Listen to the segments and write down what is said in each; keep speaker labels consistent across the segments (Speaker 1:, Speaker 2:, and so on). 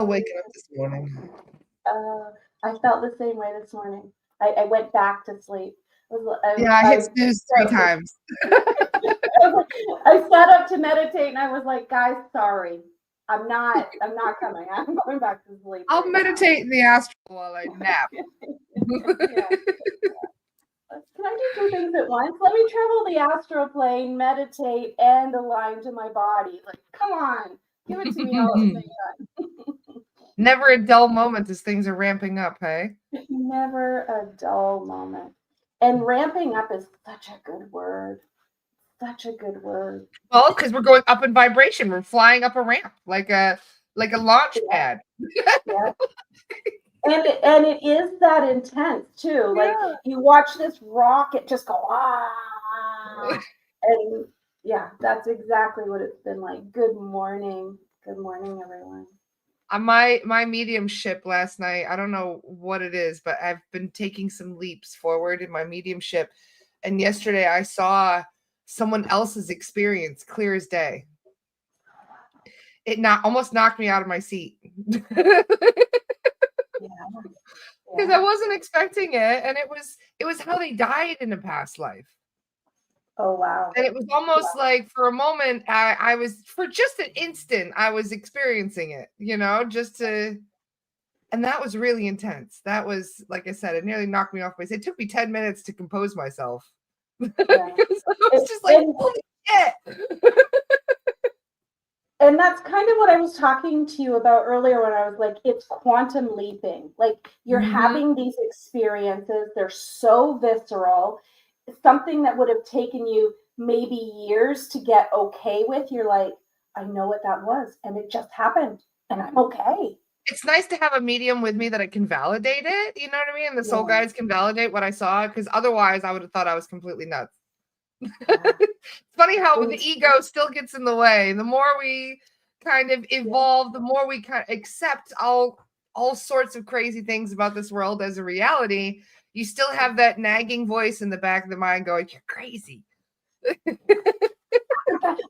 Speaker 1: Waking up this morning.
Speaker 2: Uh, I felt the same way this morning. I went back to sleep.
Speaker 1: Yeah, I hit snooze 3 times.
Speaker 2: I sat up to meditate and I was like, guys, sorry. I'm not coming. I'm going back to sleep.
Speaker 1: I'll
Speaker 2: right
Speaker 1: meditate in the astral while I nap.
Speaker 2: Yeah. Can I do two things at once? Let me travel the astral plane, meditate, and align to my body. Like, come on, give it to me all at the same time.
Speaker 1: Never a dull moment as things are ramping up, hey?
Speaker 2: Never a dull moment. And ramping up is such a good word. Such a good word.
Speaker 1: Well, because we're going up in vibration. We're flying up a ramp like a launch pad.
Speaker 2: Yeah. And it is that intense too. Like you watch this rocket just go and yeah, that's exactly what it's been like. Good morning. Good morning, everyone.
Speaker 1: My mediumship last night, I don't know what it is, but I've been taking some leaps forward in my mediumship. And yesterday I saw someone else's experience clear as day. It almost knocked me out of my seat. Because I wasn't expecting it, and it was how they died in a past life.
Speaker 2: Oh wow.
Speaker 1: And it was almost like for a moment, I was, for just an instant, I was experiencing it, and that was really intense. That was, like I said, it nearly knocked me off my seat. It took me 10 minutes to compose myself. Yeah. I was just like, holy shit.
Speaker 2: And that's kind of what I was talking to you about earlier when I was like, it's quantum leaping. Like you're having these experiences, they're so visceral. Something that would have taken you maybe years to get okay with, you're like, I know what that was, and it just happened, and I'm okay.
Speaker 1: It's nice to have a medium with me that I can validate it. You know what I mean? The soul guides can validate what I saw, because otherwise I would have thought I was completely nuts. It's funny how the ego still gets in the way. The more we kind of evolve, the more we kind of accept all sorts of crazy things about this world as a reality. You still have that nagging voice in the back of the mind going, you're crazy.
Speaker 2: I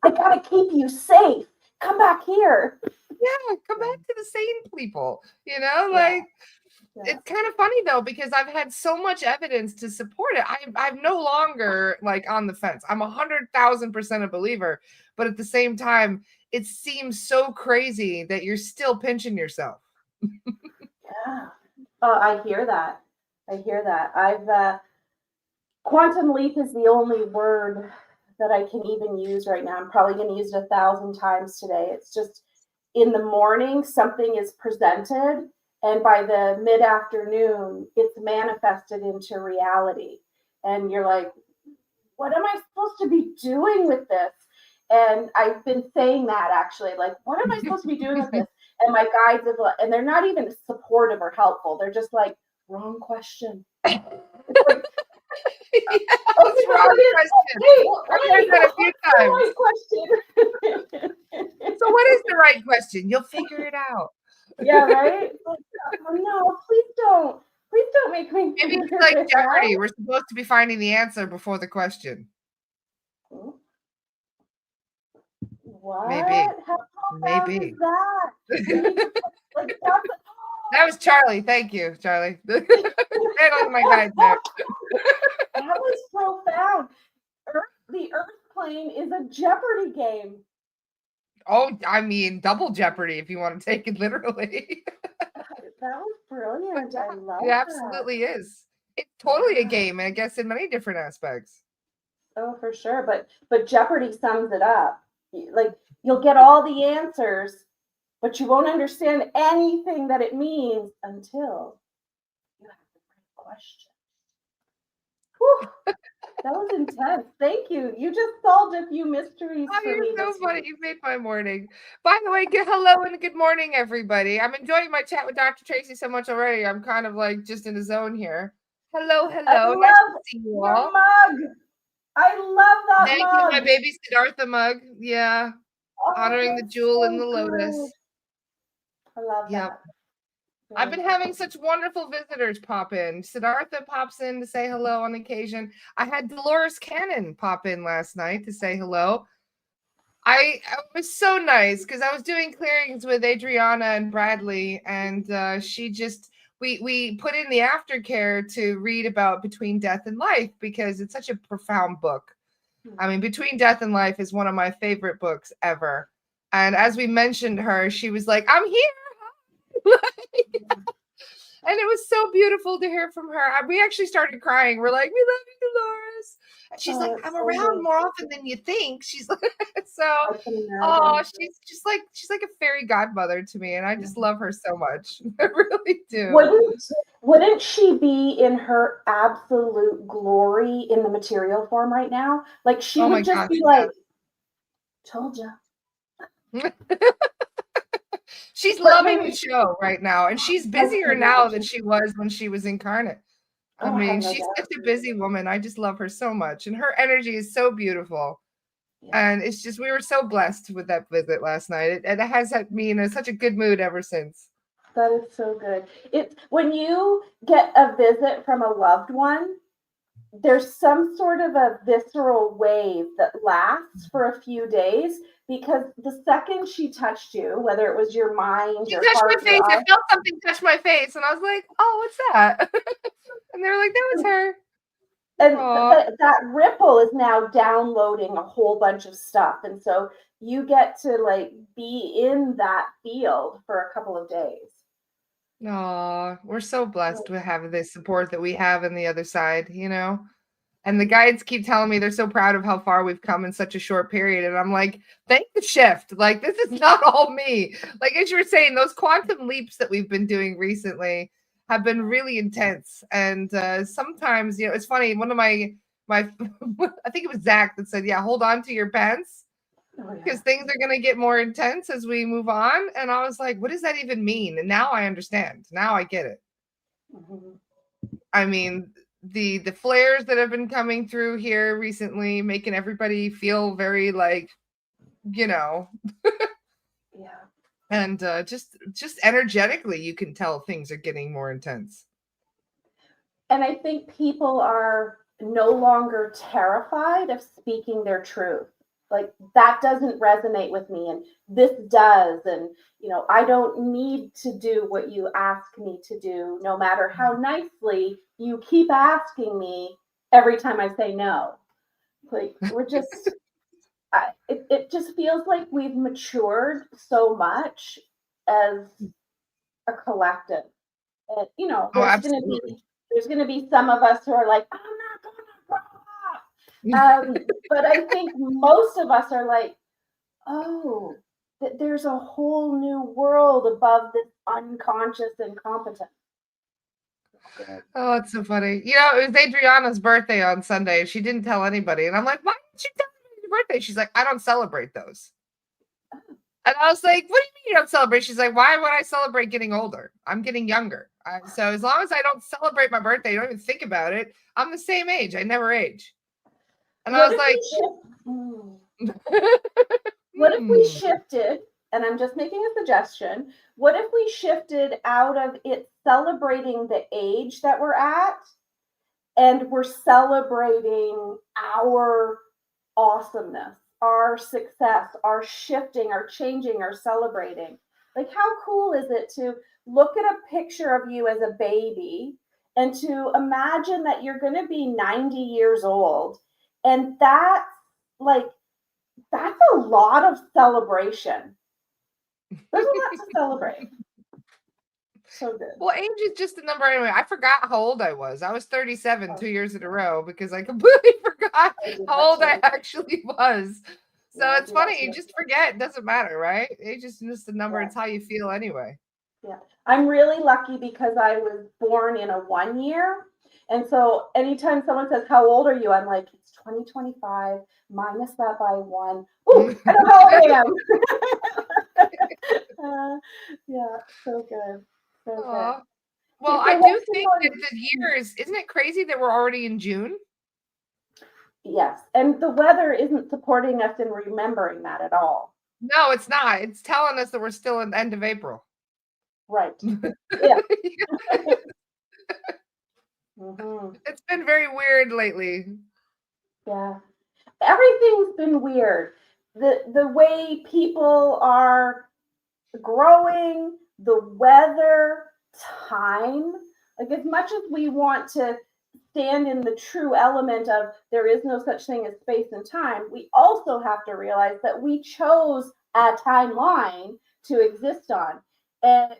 Speaker 2: gotta keep you safe. Come back here.
Speaker 1: Yeah, come back to the sane people. It's kind of funny though, because I've had so much evidence to support it. I'm no longer like on the fence. I'm 100,000% a believer, but at the same time, it seems so crazy that you're still pinching yourself.
Speaker 2: Yeah. I hear that. I've quantum leap is the only word that I can even use right now. I'm probably going to use it 1,000 times today. It's just in the morning, something is presented, and by the mid-afternoon, it's manifested into reality. And you're like, what am I supposed to be doing with this? And I've been saying that actually, like, what am I supposed to be doing with this? And my guides, and they're not even supportive or helpful. They're just like, wrong question. It's like,
Speaker 1: wrong question. I've heard that a few times.
Speaker 2: Right question.
Speaker 1: So what is the right question? You'll figure it out.
Speaker 2: Yeah, right? Like, oh, no, please don't make me.
Speaker 1: Maybe it's like Jeopardy. We're supposed to be finding the answer before the question.
Speaker 2: What?
Speaker 1: Maybe.
Speaker 2: How is that? Like,
Speaker 1: that was Charlie. Thank you, Charlie. Handling my guys there.
Speaker 2: That was profound. The Earth plane is a Jeopardy game.
Speaker 1: Oh, I mean, double Jeopardy if you want to take it literally.
Speaker 2: That was brilliant. I love it.
Speaker 1: It absolutely is. It's totally a game, I guess, in many different aspects.
Speaker 2: Oh, for sure. But Jeopardy sums it up. Like, you'll get all the answers, but you won't understand anything that it means until you have the right question. Whew. That was intense. Thank you. You just solved a few mysteries for me.
Speaker 1: You're so funny. You made my morning. By the way, hello and good morning, everybody. I'm enjoying my chat with Dr. Tracy so much already. I'm kind of like just in the zone here. Hello.
Speaker 2: I
Speaker 1: nice
Speaker 2: love
Speaker 1: to see you
Speaker 2: your
Speaker 1: all.
Speaker 2: mug. I love that
Speaker 1: Thank
Speaker 2: mug.
Speaker 1: you, my baby Siddhartha mug. Yeah. Honoring the jewel in the lotus.
Speaker 2: I love that.
Speaker 1: I've been having such wonderful visitors pop in. Siddhartha pops in to say hello on occasion. I had Dolores Cannon pop in last night to say hello. it was so nice because I was doing clearings with Adriana and Bradley, and we put in the aftercare to read about Between Death and Life because it's such a profound book. I mean, Between Death and Life is one of my favorite books ever. And as we mentioned her, she was like, "I'm here." And it was so beautiful to hear from her. We actually started crying. We're like, "We love you, Dolores." And she's like, "I'm around more often than you think." She's like, she's like a fairy godmother to me, and I just love her so much. I really do.
Speaker 2: Wouldn't she be in her absolute glory in the material form right now? Like she would just be like, "Told you."
Speaker 1: She's loving the show right now, and she's busier now than she was when she was incarnate. I mean, she's such a busy woman. I just love her so much, and her energy is so beautiful. Yeah. And it's just we were so blessed with that visit last night. It has had me in such a good mood ever since.
Speaker 2: That is so good. It's when you get a visit from a loved one, there's some sort of a visceral wave that lasts for a few days because the second she touched you, whether it was your mind,
Speaker 1: she touched my face. I felt something touch my face, and I was like, "Oh, what's that?" And they were like, "That was her."
Speaker 2: And that ripple is now downloading a whole bunch of stuff, and so you get to like be in that field for a couple of days.
Speaker 1: Oh, we're so blessed to have the support that we have in the other side, And the guides keep telling me they're so proud of how far we've come in such a short period. And I'm like, thank the shift. Like, this is not all me. Like, as you were saying, those quantum leaps that we've been doing recently have been really intense. And sometimes, it's funny. One of my, I think it was Zach that said, yeah, hold on to your pants because things are going to get more intense as we move on. And I was like, what does that even mean? And now I understand. Now I get it. Mm-hmm. I mean, the flares that have been coming through here recently, making everybody feel very like, yeah. And just energetically, you can tell things are getting more intense.
Speaker 2: And I think people are no longer terrified of speaking their truth. Like that doesn't resonate with me, and this does. And I don't need to do what you ask me to do, no matter how nicely you keep asking me every time I say no. Like we're just, it just feels like we've matured so much as a collective. And there's going to be some of us who are like, I'm not going to grow up. But I think most of us are like, oh, there's a whole new world above this unconscious incompetence.
Speaker 1: Oh, it's so funny. It was Adriana's birthday on Sunday. She didn't tell anybody. And I'm like, why didn't you tell me your birthday? She's like, I don't celebrate those. And I was like, what do you mean you don't celebrate? She's like, why would I celebrate getting older? I'm getting younger. So as long as I don't celebrate my birthday, don't even think about it. I'm the same age. I never age. And I was like,
Speaker 2: what if we shifted, and I'm just making a suggestion, what if we shifted out of it celebrating the age that we're at and we're celebrating our awesomeness, our success, our shifting, our changing, our celebrating? Like, how cool is it to look at a picture of you as a baby and to imagine that you're going to be 90 years old? And that's a lot of celebration. There's a lot to celebrate. So good.
Speaker 1: Well, age is just a number anyway. I forgot how old I was. I was 37 2 years in a row because I completely forgot how old I actually was. So it's funny. You just forget. It doesn't matter, right? Age is just a number. It's how you feel anyway.
Speaker 2: Yeah. I'm really lucky because I was born in a 1 year. And so anytime someone says, how old are you? I'm like, it's 2025 minus that by 1. Ooh, I know how old I am. Yeah, so good. So good.
Speaker 1: Well, I do think that the years, isn't it crazy that we're already in June?
Speaker 2: Yes. And the weather isn't supporting us in remembering that at all.
Speaker 1: No, it's not. It's telling us that we're still at the end of April.
Speaker 2: Right. Yeah. Mm-hmm.
Speaker 1: It's been very weird lately.
Speaker 2: Yeah. Everything's been weird. the way people are growing, the weather, time. Like, as much as we want to stand in the true element of there is no such thing as space and time, we also have to realize that we chose a timeline to exist on. And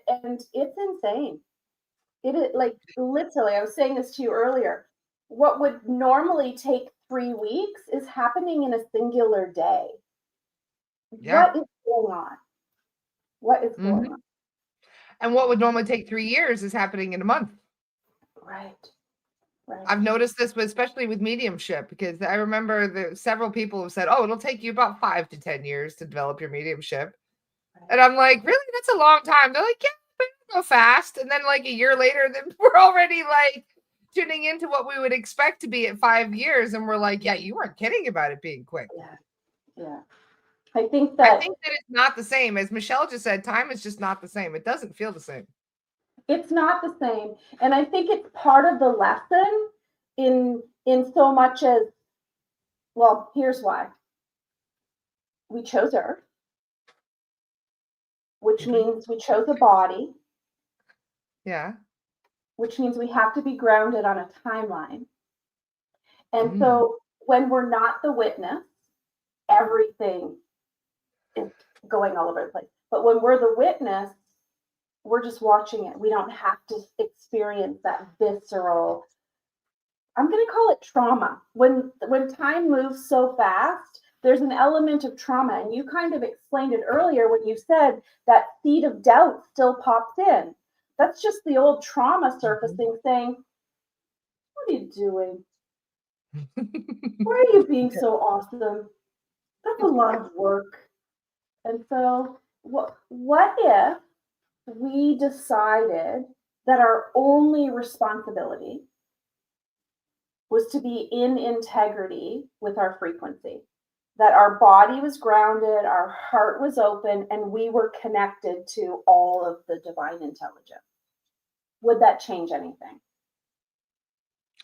Speaker 2: it's insane. It is, like, literally, I was saying this to you earlier. What would normally take 3 weeks is happening in a singular day.
Speaker 1: Yeah.
Speaker 2: What is going on? What is going on?
Speaker 1: And what would normally take 3 years is happening in a month.
Speaker 2: Right. Right.
Speaker 1: I've noticed this, especially with mediumship, because I remember that several people have said, "Oh, it'll take you about 5 to 10 years to develop your mediumship."
Speaker 2: Right.
Speaker 1: And I'm like, "Really? That's a long time." They're like, "Yeah, but it'll go fast." And then like a year later, then we're already like tuning into what we would expect to be at 5 years, and we're like, "Yeah, you weren't kidding about it being quick."
Speaker 2: Yeah. Yeah. I think that
Speaker 1: it's not the same. As Michelle just said, time is just not the same. It doesn't feel the same.
Speaker 2: it's not the same. And I think it's part of the lesson in so much as, well, here's why. We chose Earth, which means we chose a body.
Speaker 1: Yeah.
Speaker 2: Which means we have to be grounded on a timeline. And so when we're not the witness, everything is going all over the place. But when we're the witness, we're just watching it. We don't have to experience that visceral, I'm going to call it trauma. When time moves so fast, there's an element of trauma. And you kind of explained it earlier when you said that seed of doubt still pops in. That's just the old trauma surfacing saying, what are you doing? Why are you being so awesome? That's a lot of work. And so what if we decided that our only responsibility was to be in integrity with our frequency, that our body was grounded, our heart was open, and we were connected to all of the divine intelligence? Would that change anything?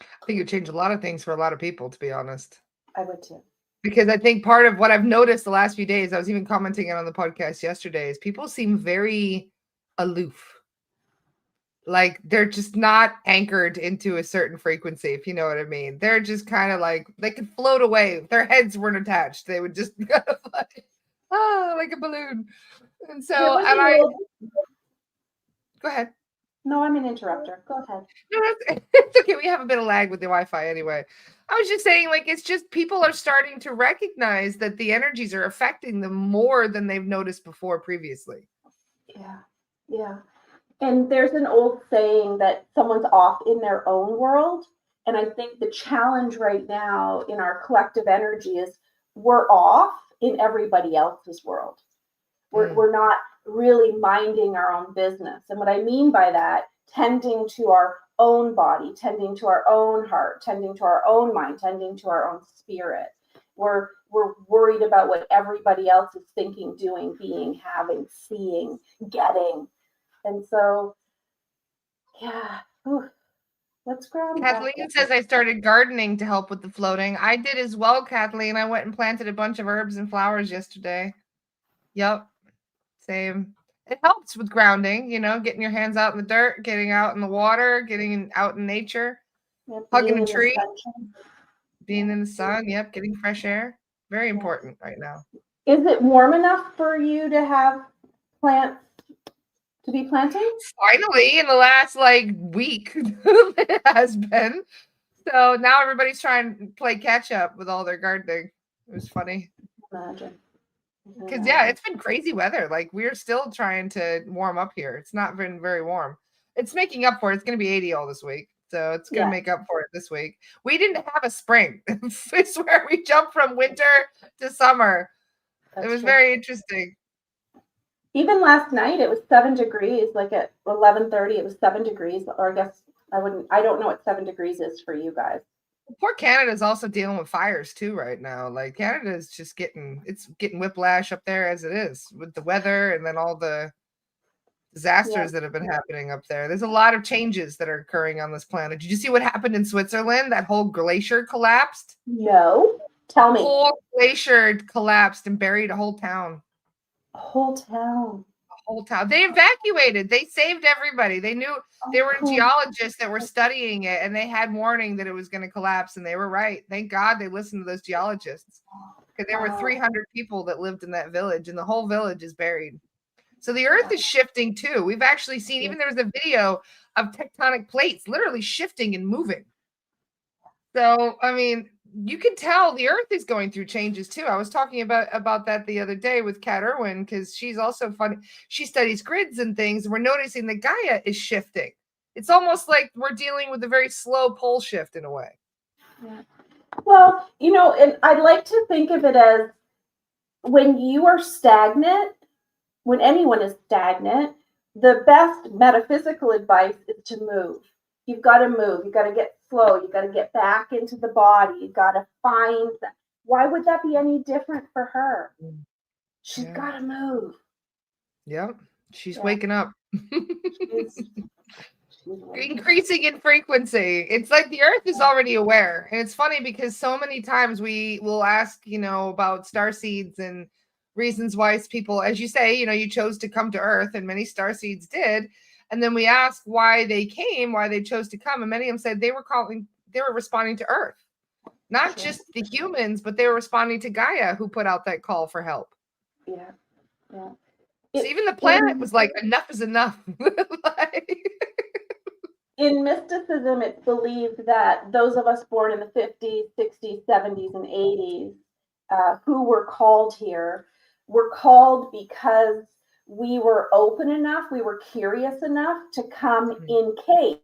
Speaker 1: I think it would change a lot of things for a lot of people, to be honest.
Speaker 2: I would too.
Speaker 1: Because I think part of what I've noticed the last few days, I was even commenting it on the podcast yesterday, is people seem very aloof. Like they're just not anchored into a certain frequency, if you know what I mean. They're just kind of like, they could float away. If their heads weren't attached, they would just kind of like a balloon. And so, go ahead.
Speaker 2: No, I'm an interrupter. Go ahead.
Speaker 1: No, it's okay. We have a bit of lag with the Wi-Fi anyway. I was just saying, like, it's just people are starting to recognize that the energies are affecting them more than they've noticed before previously.
Speaker 2: Yeah. Yeah. And there's an old saying that someone's off in their own world. And I think the challenge right now in our collective energy is we're off in everybody else's world. We're not really minding our own business. And what I mean by that, tending to our own body, tending to our own heart, tending to our own mind, tending to our own spirit. We're worried about what everybody else is thinking, doing, being, having, seeing, getting. And so, yeah, let's ground.
Speaker 1: Kathleen says I started gardening to help with the floating. I did as well, Kathleen. I went and planted a bunch of herbs and flowers yesterday. Yep. Same. It helps with grounding, getting your hands out in the dirt, getting out in the water, getting out in nature, hugging a tree, being in the sun. Yep. Getting fresh air. Very important right now.
Speaker 2: Is it warm enough for you to have plants to be planting?
Speaker 1: Finally, in the last week, it has been. So now everybody's trying to play catch up with all their gardening. It was funny.
Speaker 2: Imagine.
Speaker 1: Because it's been crazy weather. Like we're still trying to warm up here. It's not been very warm. It's making up for it. It's going to be 80 all this week. So it's going to make up for it this week. We didn't have a spring. I swear we jumped from winter to summer. It was very interesting.
Speaker 2: Even last night it was 7 degrees. Like at 11:30 it was 7 degrees. Or I guess I don't know what 7 degrees is for you guys.
Speaker 1: Poor Canada's also dealing with fires too right now. Like Canada is just getting whiplash up there as it is with the weather and then all the disasters that have been happening up there. There's a lot of changes that are occurring on this planet. Did you see what happened in Switzerland? That whole glacier collapsed?
Speaker 2: No. Tell me.
Speaker 1: Whole glacier collapsed and buried a whole town.
Speaker 2: A whole town.
Speaker 1: Whole town. They evacuated. They saved everybody. They knew there were
Speaker 2: cool.
Speaker 1: geologists that were studying it, and they had warning that it was going to collapse, and they were right. Thank God they listened to those geologists, because there were 300 people that lived in that village, and the whole village is buried. So the earth is shifting too. We've actually seen, even there was a video of tectonic plates literally shifting and moving. So, I mean, you can tell the earth is going through changes too. I was talking about that the other day with Kat Irwin, because she's also funny. She studies grids and things, and we're noticing that Gaia is shifting. It's almost like we're dealing with a very slow pole shift in a way.
Speaker 2: Yeah. Well, you know, and I'd like to think of it as when you are stagnant, when anyone is stagnant, the best metaphysical advice is to move. You've got to move. You've got to get slow. You've got to get back into the body. You've got to find that. Why would that be any different for her? She's got to move.
Speaker 1: Yep. She's waking up. She's increasing in frequency. It's like the earth is already aware. And it's funny because so many times we will ask, you know, about star seeds and reasons why people, as you say, you know, you chose to come to earth, and many star seeds did. And then we ask why they came, why they chose to come. And many of them said they were responding to earth, not just the humans, but they were responding to Gaia, who put out that call for help.
Speaker 2: Yeah. Yeah.
Speaker 1: So even the planet was like, enough is enough.
Speaker 2: In mysticism, it's believed that those of us born in the 50s, 60s, 70s, and 80s who were called here were called because we were open enough, we were curious enough to come in case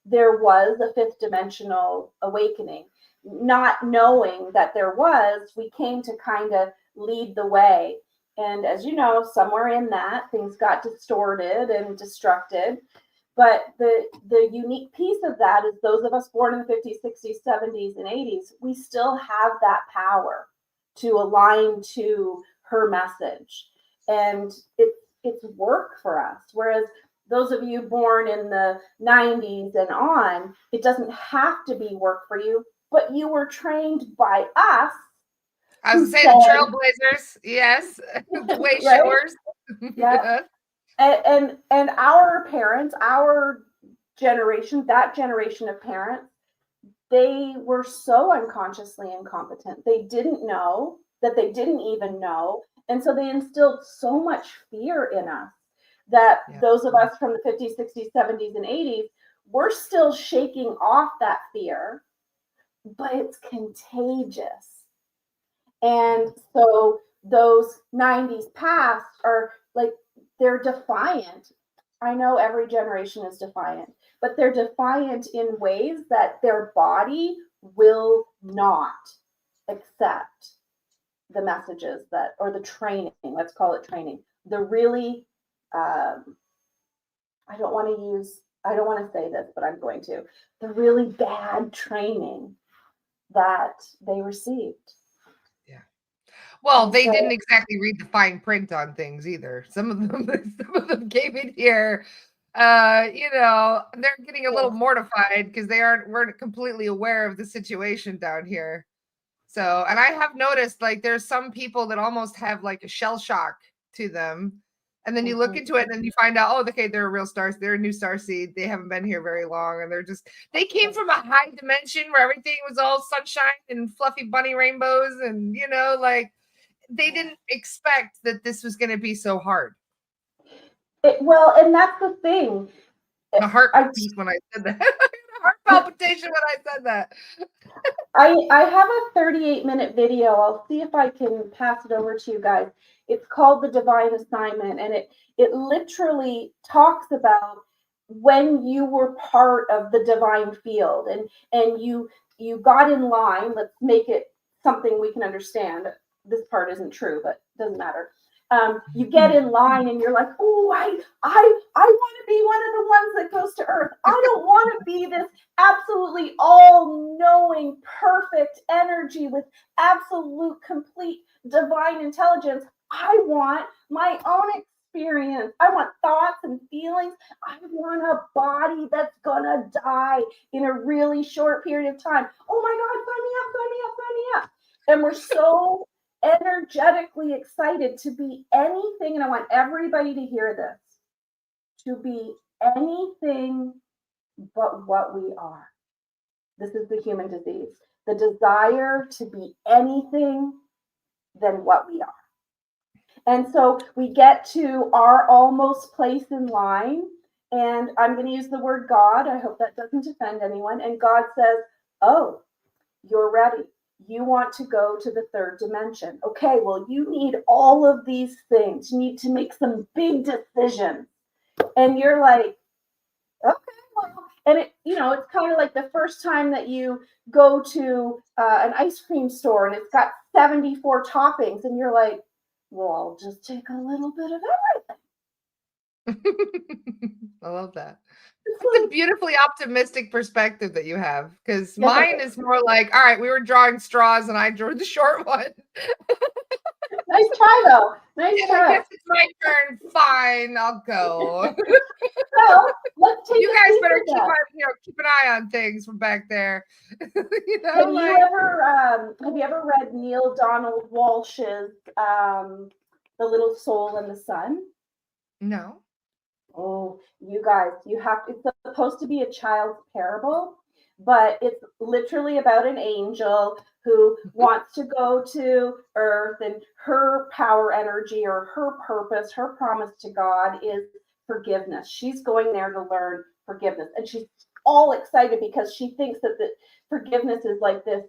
Speaker 2: there was a fifth dimensional awakening. Not knowing that there was, we came to kind of lead the way. And as you know, somewhere in that, things got distorted and destructed. But the unique piece of that is those of us born in the 50s, 60s, 70s, and 80s, we still have that power to align to her message. And it's work for us. Whereas those of you born in the 90s and on, it doesn't have to be work for you, but you were trained by us.
Speaker 1: I was saying the trailblazers, yes, the way showers.
Speaker 2: Yeah. And our parents, our generation, that generation of parents, they were so unconsciously incompetent. They didn't know that they didn't even know. And so they instilled so much fear in us that those of us from the 50s, 60s, 70s, and 80s, we're still shaking off that fear, but it's contagious. And so those 90s past are like, they're defiant. I know every generation is defiant, but they're defiant in ways that their body will not accept the messages that, or the training, let's call it training. The really, I don't want to say this, but I'm going to, the really bad training that they received.
Speaker 1: Well, they didn't exactly read the fine print on things either. Some of them came in here, you know, they're getting a little mortified because weren't completely aware of the situation down here. So, and I have noticed like there's some people that almost have like a shell shock to them. And then you look into it and then you find out, oh, okay, they're a real star. They're a new star seed. They haven't been here very long. And they came from a high dimension where everything was all sunshine and fluffy bunny rainbows. And, you know, like, they didn't expect that this was going to be so hard.
Speaker 2: Well, and that's the thing.
Speaker 1: The heart beat when I said that. Heart palpitation when I said that.
Speaker 2: I have a 38-minute video. I'll see if I can pass it over to you guys. It's called The Divine Assignment, and it literally talks about when you were part of the divine field and you got in line. Let's make it something we can understand. This part isn't true, but it doesn't matter. You get in line and you're like, oh, I want to be one of the ones that goes to Earth. I don't want to be this absolutely all-knowing, perfect energy with absolute, complete divine intelligence. I want my own experience. I want thoughts and feelings. I want a body that's gonna die in a really short period of time. Oh my God, sign me up, sign me up, sign me up. And we're so energetically excited to be anything. And I want everybody to hear this, to be anything but what we are. This is the human disease, the desire to be anything than what we are. And so we get to our almost place in line, and I'm going to use the word God. I hope that doesn't offend anyone. And God says, oh, you're ready. You want to go to the third dimension. Okay, well, you need all of these things. You need to make some big decisions. And you're like, okay, well, and it's kind of like the first time that you go to an ice cream store and it's got 74 toppings, and you're like, well, I'll just take a little bit of everything.
Speaker 1: I love that. It's a beautifully optimistic perspective that you have, because mine is more like, all right, we were drawing straws and I drew the short one.
Speaker 2: Nice try, though. Nice try.
Speaker 1: I guess it's my turn. Fine, I'll go.
Speaker 2: Well, let's take
Speaker 1: you guys better keep an eye on things from back there.
Speaker 2: Have you ever read Neil Donald Walsh's The Little Soul and the Sun?
Speaker 1: No.
Speaker 2: Oh, you guys, it's supposed to be a child's parable, but it's literally about an angel who wants to go to Earth, and her power energy or her purpose, her promise to God is forgiveness. She's going there to learn forgiveness, and she's all excited because she thinks that the forgiveness is like this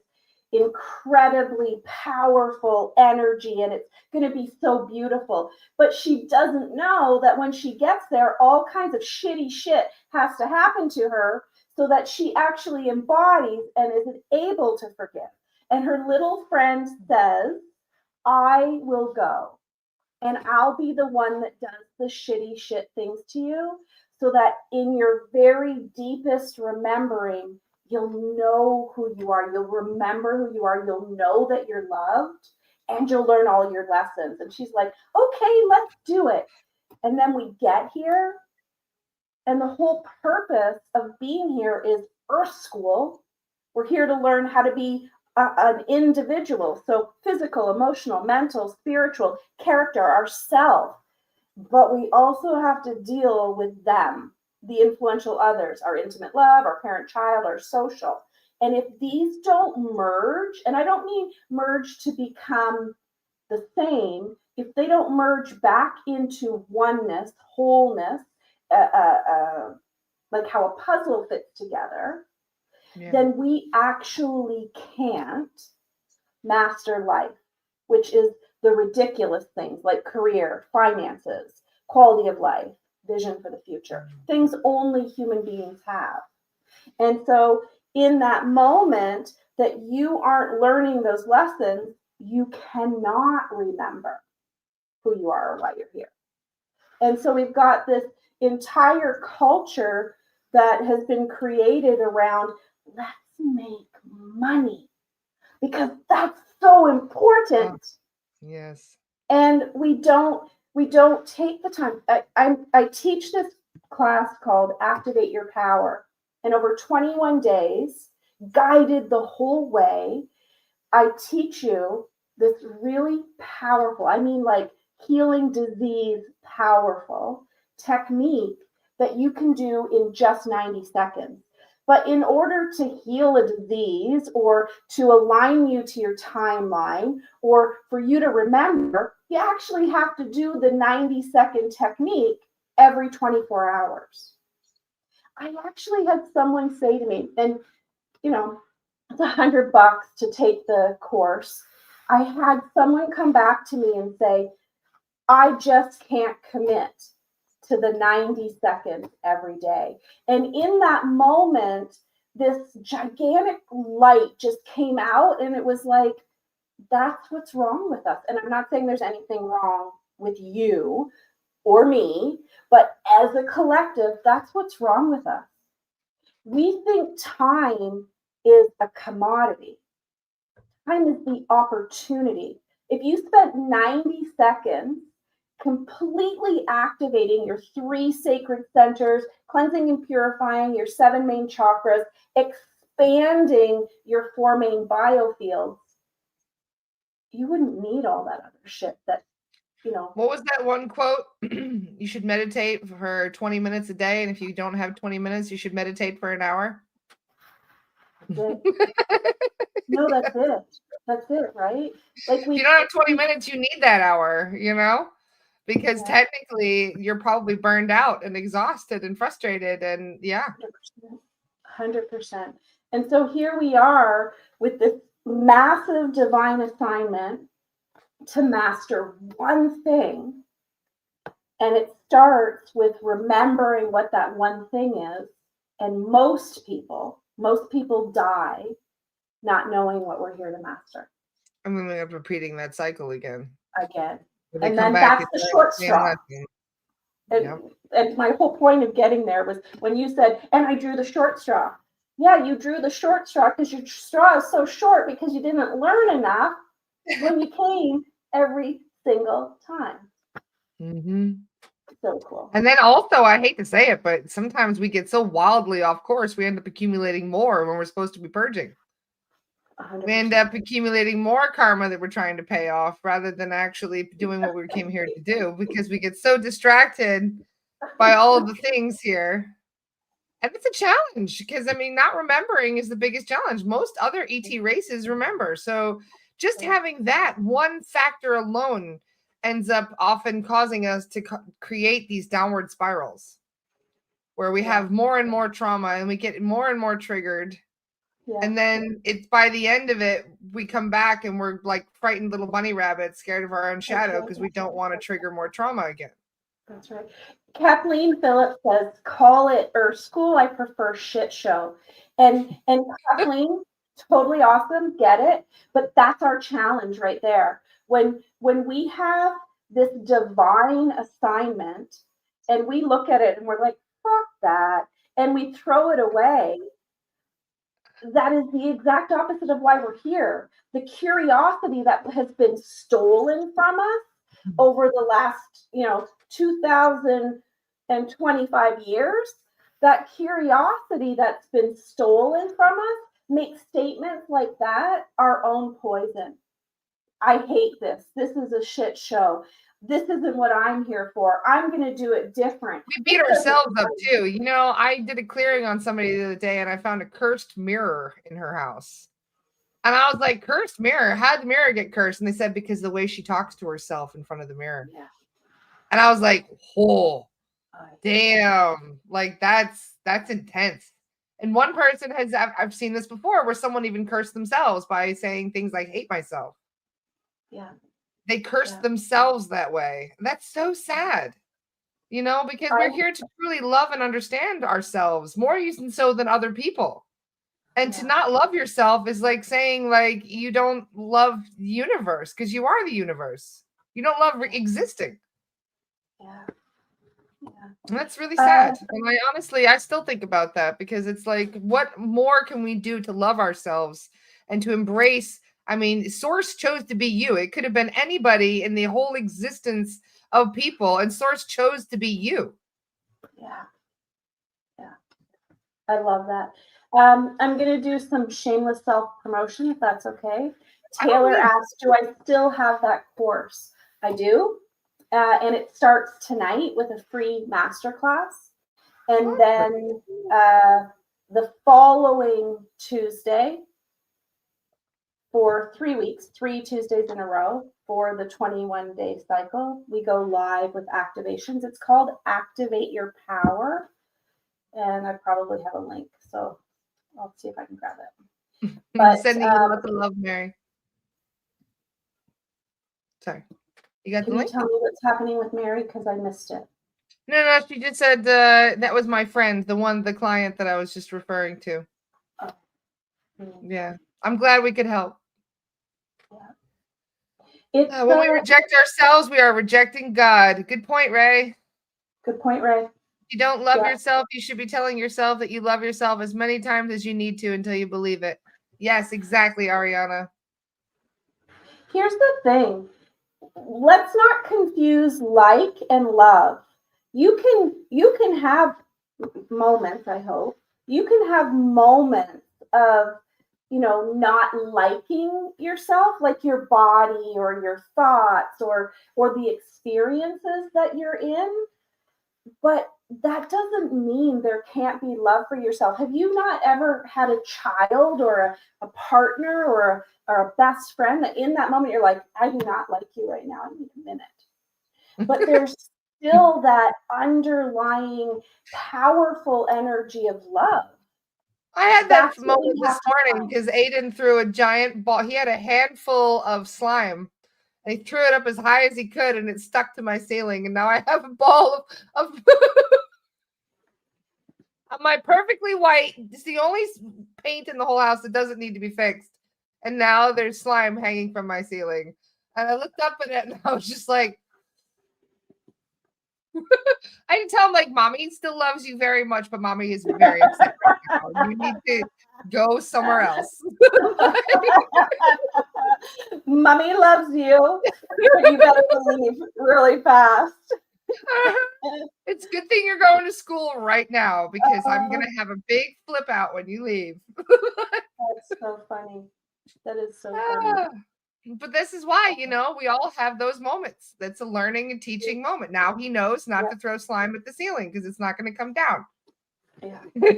Speaker 2: incredibly powerful energy, and it's going to be so beautiful. But she doesn't know that when she gets there, all kinds of shitty shit has to happen to her so that she actually embodies and is able to forgive. And her little friend says, I will go, and I'll be the one that does the shitty shit things to you, so that in your very deepest remembering, you'll know who you are. You'll remember who you are. You'll know that you're loved, and you'll learn all your lessons. And she's like, okay, let's do it. And then we get here, and the whole purpose of being here is Earth School. We're here to learn how to be an individual. So physical, emotional, mental, spiritual, character, ourself. But we also have to deal with them, the influential others, our intimate love, our parent-child, our social. And if these don't merge, and I don't mean merge to become the same, if they don't merge back into oneness, wholeness, like how a puzzle fits together, then we actually can't master life, which is the ridiculous things like career, finances, quality of life, vision for the future, things only human beings have. And so in that moment that you aren't learning those lessons, you cannot remember who you are or why you're here. And so we've got this entire culture that has been created around, let's make money, because that's so important.
Speaker 1: Yes.
Speaker 2: And we don't take the time. I teach this class called Activate Your Power. And over 21 days, guided the whole way, I teach you this really powerful, I mean like healing disease powerful technique that you can do in just 90 seconds. But in order to heal a disease or to align you to your timeline or for you to remember, you actually have to do the 90-second technique every 24 hours. I actually had someone say to me, and it's $100 to take the course. I had someone come back to me and say, I just can't commit to the 90 seconds every day. And in that moment, this gigantic light just came out, and it was like, that's what's wrong with us. And I'm not saying there's anything wrong with you or me, but as a collective, that's what's wrong with us. We think time is a commodity. Time is the opportunity. If you spent 90 seconds completely activating your 3 sacred centers, cleansing and purifying your 7 main chakras, expanding your 4 main biofields, you wouldn't need all that other shit that,
Speaker 1: What was that one quote? You should meditate for 20 minutes a day. And if you don't have 20 minutes, you should meditate for an hour.
Speaker 2: That's it. No, that's it. That's it, right? Like
Speaker 1: If you don't have 20 minutes, you need that hour, because technically you're probably burned out and exhausted and frustrated. And
Speaker 2: 100%. And so here we are with this massive divine assignment to master one thing. And it starts with remembering what that one thing is. And most people die not knowing what we're here to master.
Speaker 1: I'm going to end up repeating that cycle again.
Speaker 2: And then that's the short straw. And my whole point of getting there was when you said, and I drew the short straw. Yeah, you drew the short straw because your straw is so short because you didn't learn enough when you came every single time.
Speaker 1: Mm-hmm.
Speaker 2: So cool.
Speaker 1: And then also, I hate to say it, but sometimes we get so wildly off course, we end up accumulating more when we're supposed to be purging.
Speaker 2: 100%.
Speaker 1: We end up accumulating more karma that we're trying to pay off rather than actually doing what we came here to do, because we get so distracted by all of the things here. And it's a challenge because, not remembering is the biggest challenge. Most other ET races remember. So just having that one factor alone ends up often causing us to create these downward spirals where we have more and more trauma and we get more and more triggered. Yeah. And then it's by the end of it, we come back and we're like frightened little bunny rabbits, scared of our own shadow because we don't want to trigger more trauma again.
Speaker 2: That's right. Kathleen Phillips says, call it, or school, I prefer shit show. And Kathleen, totally awesome, get it. But that's our challenge right there. When we have this divine assignment and we look at it and we're like, fuck that, and we throw it away, that is the exact opposite of why we're here. The curiosity that has been stolen from us over the last, 2025 years, that curiosity that's been stolen from us makes statements like that our own poison. I hate this. This is a shit show. This isn't what I'm here for. I'm going to do it different.
Speaker 1: We beat ourselves up too. I did a clearing on somebody the other day and I found a cursed mirror in her house. And I was like, cursed mirror? How'd the mirror get cursed? And they said, because of the way she talks to herself in front of the mirror. Yeah. And I was like, oh, damn. Like that's intense. And one person I've seen this before where someone even cursed themselves by saying things like, hate myself.
Speaker 2: Yeah.
Speaker 1: They curse themselves that way. That's so sad, because we're here to truly love and understand ourselves more so than other people. And to not love yourself is like saying like you don't love the universe because you are the universe. You don't love existing.
Speaker 2: Yeah.
Speaker 1: And that's really sad. And I still think about that because it's like, what more can we do to love ourselves and to embrace? Source chose to be you. It could have been anybody in the whole existence of people, and Source chose to be you.
Speaker 2: Yeah. I love that. I'm going to do some shameless self-promotion, if that's okay. Taylor asked, do I still have that course? I do. And it starts tonight with a free masterclass. And then the following Tuesday, for 3 weeks, 3 Tuesdays in a row for the 21-day cycle, we go live with activations. It's called Activate Your Power. And I probably have a link. So I'll see if I can grab it.
Speaker 1: But sending you lots of love, Mary. Sorry. You got the link?
Speaker 2: Can you tell me what's happening with Mary? Because I missed it.
Speaker 1: No, she just said that was my friend, the client that I was just referring to.
Speaker 2: Oh.
Speaker 1: Yeah. I'm glad we could help.
Speaker 2: Yeah.
Speaker 1: When we reject ourselves, we are rejecting God. Good point, Ray.
Speaker 2: Good point, Ray.
Speaker 1: If you don't love yourself, you should be telling yourself that you love yourself as many times as you need to until you believe it. Yes, exactly, Ariana.
Speaker 2: Here's the thing. Let's not confuse like and love. You can have moments, I hope. You can have moments of not liking yourself, like your body or your thoughts or the experiences that you're in. But that doesn't mean there can't be love for yourself. Have you not ever had a child or a partner or a best friend that in that moment you're like, I do not like you right now, I need a minute. But there's still that underlying powerful energy of love.
Speaker 1: I had that
Speaker 2: That's
Speaker 1: moment this morning because Aiden threw a giant ball. He had a handful of slime. And he threw it up as high as he could, and it stuck to my ceiling. And now I have a ball of my perfectly white. It's the only paint in the whole house that doesn't need to be fixed. And now there's slime hanging from my ceiling. And I looked up at it, and I was just like, I didn't tell him, like, Mommy still loves you very much, but Mommy is very upset right now. You need to go somewhere else.
Speaker 2: Mommy loves you, but you better leave really fast.
Speaker 1: It's a good thing you're going to school right now because I'm going to have a big flip out when you leave.
Speaker 2: That's so funny. That is so funny.
Speaker 1: But this is why, we all have those moments. That's a learning and teaching moment. Now he knows not to throw slime at the ceiling because it's not going to come down.
Speaker 2: Yeah.
Speaker 1: We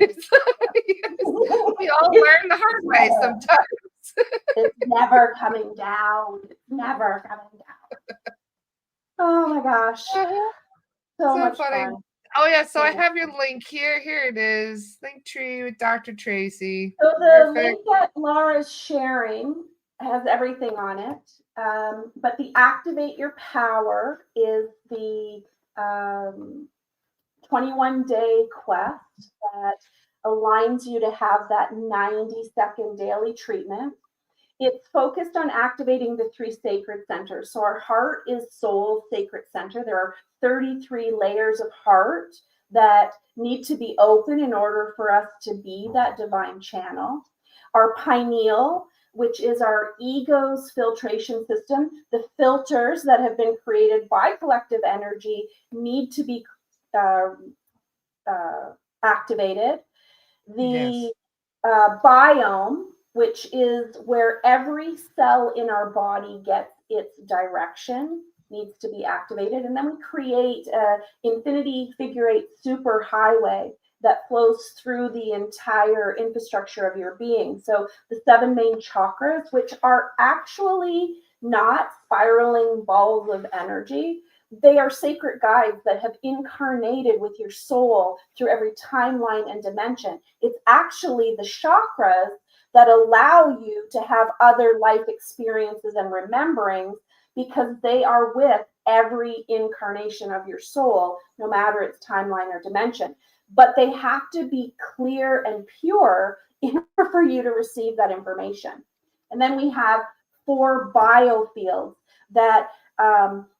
Speaker 1: all learn the hard way sometimes.
Speaker 2: It's never coming down. It's never coming down. Oh my gosh. So much
Speaker 1: funny.
Speaker 2: fun.
Speaker 1: Oh yeah, so I have your link here. Here it is. Linktree with Dr. Tracy.
Speaker 2: So the link that Laura's sharing has everything on it. But the Activate Your Power is the 21-day quest that aligns you to have that 90-second daily treatment. It's focused on activating the 3 sacred centers. So our heart is soul sacred center. There are 33 layers of heart that need to be open in order for us to be that divine channel. Our pineal, which is our ego's filtration system, the filters that have been created by collective energy need to be activated. The biome, which is where every cell in our body gets its direction, needs to be activated. And then we create an infinity figure 8 super highway that flows through the entire infrastructure of your being. So the 7 main chakras, which are actually not spiraling balls of energy, they are sacred guides that have incarnated with your soul through every timeline and dimension. It's actually the chakras that allow you to have other life experiences and rememberings because they are with every incarnation of your soul, no matter its timeline or dimension. But they have to be clear and pure in order for you to receive that information. And then we have 4 biofields that,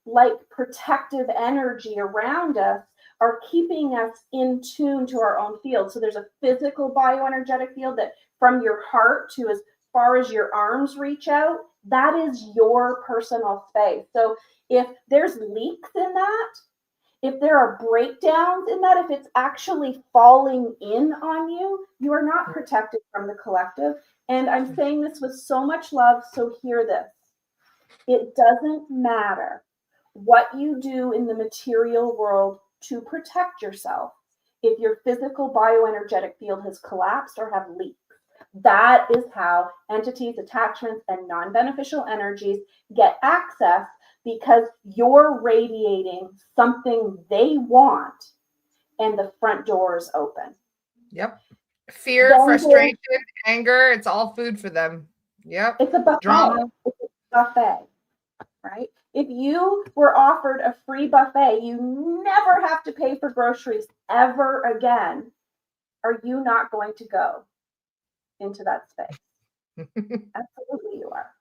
Speaker 2: like protective energy around us, are keeping us in tune to our own field. So there's a physical bioenergetic field that from your heart to as far as your arms reach out, that is your personal space. So if there's leaks in that, if there are breakdowns in that, if it's actually falling in on you, you are not protected from the collective. And I'm saying this with so much love, so hear this. It doesn't matter what you do in the material world to protect yourself if your physical bioenergetic field has collapsed or have leaks. That is how entities, attachments, and non-beneficial energies get access, because you're radiating something they want and the front door is open.
Speaker 1: Yep. Fear, frustration, anger, it's all food for them. Yep.
Speaker 2: It's a buffet.
Speaker 1: Drama.
Speaker 2: It's a buffet, right? If you were offered a free buffet, you never have to pay for groceries ever again. Are you not going to go into that space? Absolutely you are.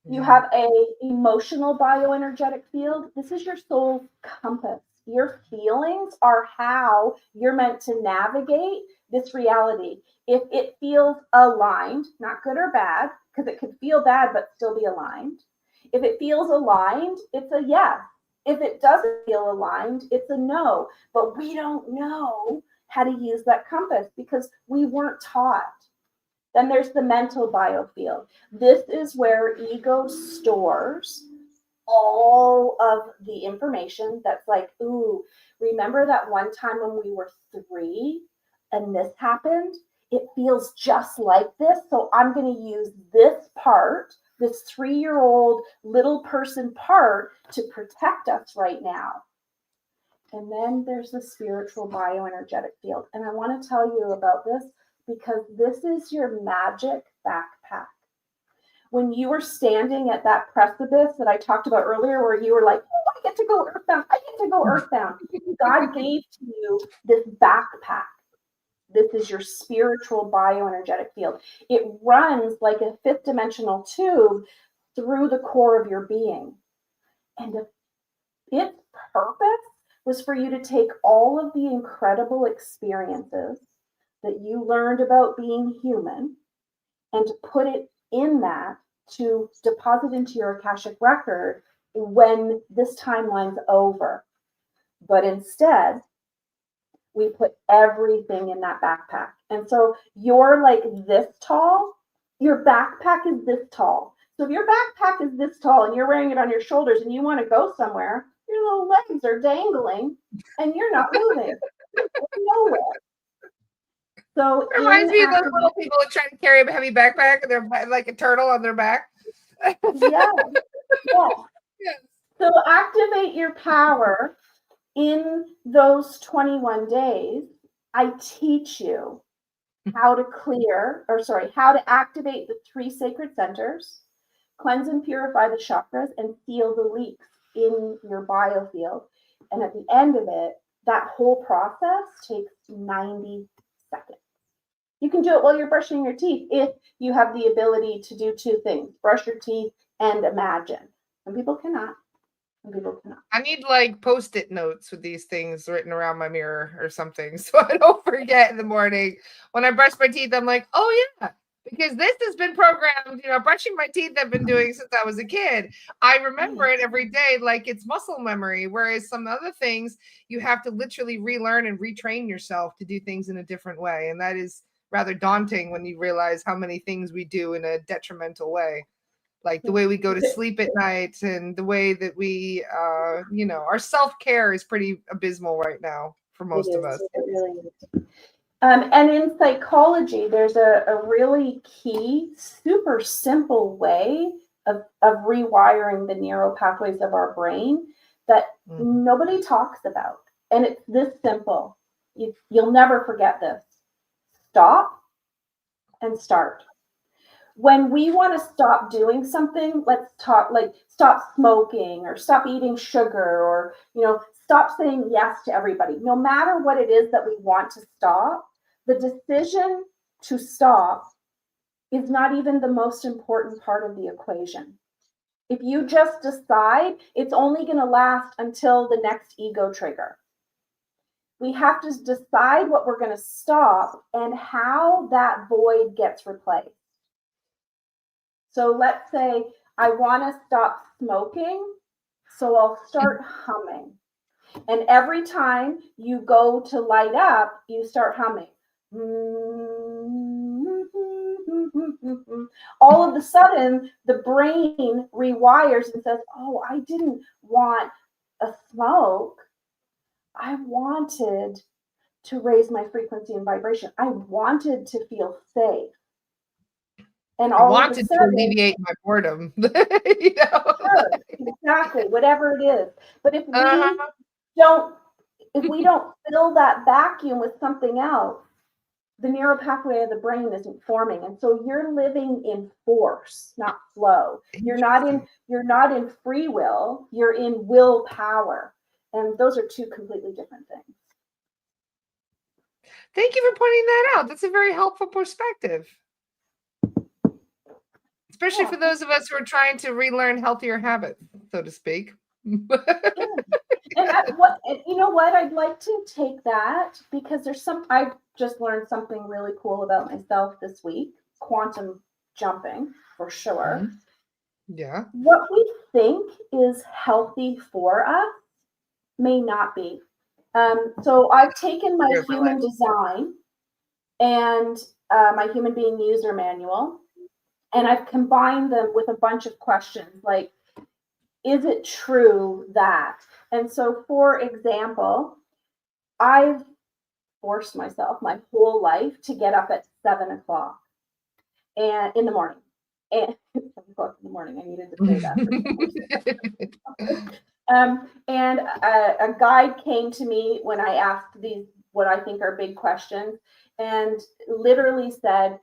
Speaker 2: You have a emotional bioenergetic field. This is your soul's compass. Your feelings are how you're meant to navigate this reality. If it feels aligned, not good or bad, because it could feel bad but still be aligned. If it feels aligned, it's a yes. If it doesn't feel aligned, it's a no. But we don't know how to use that compass because we weren't taught. Then there's the mental biofield. This is where ego stores all of the information that's like, ooh, remember that one time when we were 3 and this happened? It feels just like this. So I'm going to use this part, this 3-year-old little person part, to protect us right now. And then there's the spiritual bioenergetic field. And I want to tell you about this because this is your magic backpack. When you were standing at that precipice that I talked about earlier, where you were like, oh, I get to go earthbound. I get to go earthbound. God gave to you this backpack. This is your spiritual bioenergetic field. It runs like a 5th dimensional tube through the core of your being. And its purpose was for you to take all of the incredible experiences that you learned about being human and to put it in that to deposit into your Akashic record when this timeline's over. But instead, we put everything in that backpack. And so you're like this tall, your backpack is this tall. So if your backpack is this tall and you're wearing it on your shoulders and you want to go somewhere, your little legs are dangling and you're not moving. Nowhere. So
Speaker 1: it reminds me of those little people that try to carry a heavy backpack and they're like a turtle on their back.
Speaker 2: Yeah. Yes. So activate your power in those 21 days. I teach you how to how to activate the 3 sacred centers, cleanse and purify the chakras, and seal the leaks in your biofield. And at the end of it, that whole process takes 90 seconds. You can do it while you're brushing your teeth if you have the ability to do 2 things, brush your teeth and imagine. Some people cannot.
Speaker 1: I need like Postit notes with these things written around my mirror or something so I don't forget in the morning. When I brush my teeth, I'm like, oh yeah, because this has been programmed, brushing my teeth I've been doing since I was a kid. I remember it every day like it's muscle memory, whereas some other things you have to literally relearn and retrain yourself to do things in a different way. And that is rather daunting when you realize how many things we do in a detrimental way. Like the way we go to sleep at night and the way that we, our self-care is pretty abysmal right now for most of us.
Speaker 2: It really is. And in psychology, there's a really key, super simple way of rewiring the neural pathways of our brain that nobody talks about. And it's this simple. You'll never forget this. Stop and start. When we want to stop doing something, let's talk like stop smoking or stop eating sugar or, stop saying yes to everybody. No matter what it is that we want to stop, the decision to stop is not even the most important part of the equation. If you just decide, it's only going to last until the next ego trigger. We have to decide what we're going to stop and how that void gets replaced. So let's say I want to stop smoking, so I'll start humming. And every time you go to light up, you start humming. All of a sudden, the brain rewires and says, oh, I didn't want a smoke. I wanted to raise my frequency and vibration. I wanted to feel safe. And
Speaker 1: I wanted to alleviate my boredom.
Speaker 2: Sure, exactly, whatever it is. But if we don't fill that vacuum with something else, the neural pathway of the brain isn't forming. And so you're living in force, not flow. You're not in free will, you're in willpower. And those are 2 completely different things.
Speaker 1: Thank you for pointing that out. That's a very helpful perspective. Especially for those of us who are trying to relearn healthier habits, so to speak.
Speaker 2: And you know what? I'd like to take that because I just learned something really cool about myself this week. Quantum jumping, for sure.
Speaker 1: Yeah.
Speaker 2: What we think is healthy for us may not be. So I've taken my human design and my human being user manual, and I've combined them with a bunch of questions like, is it true that? And so, for example, I've forced myself my whole life to get up at 7 o'clock and in the morning. And 7 o'clock in the morning, I needed to say that. And a guide came to me when I asked these, what I think are big questions, and literally said,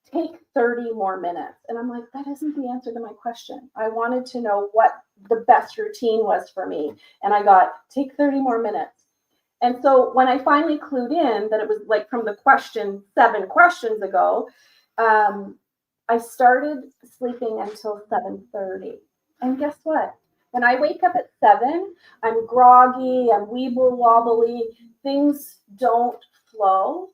Speaker 2: take 30 more minutes. And I'm like, that isn't the answer to my question. I wanted to know what the best routine was for me. And I got, take 30 more minutes. And so when I finally clued in that it was like from the question 7 questions ago, I started sleeping until 7:30. And guess what? When I wake up at 7, I'm groggy, I'm weeble wobbly, things don't flow.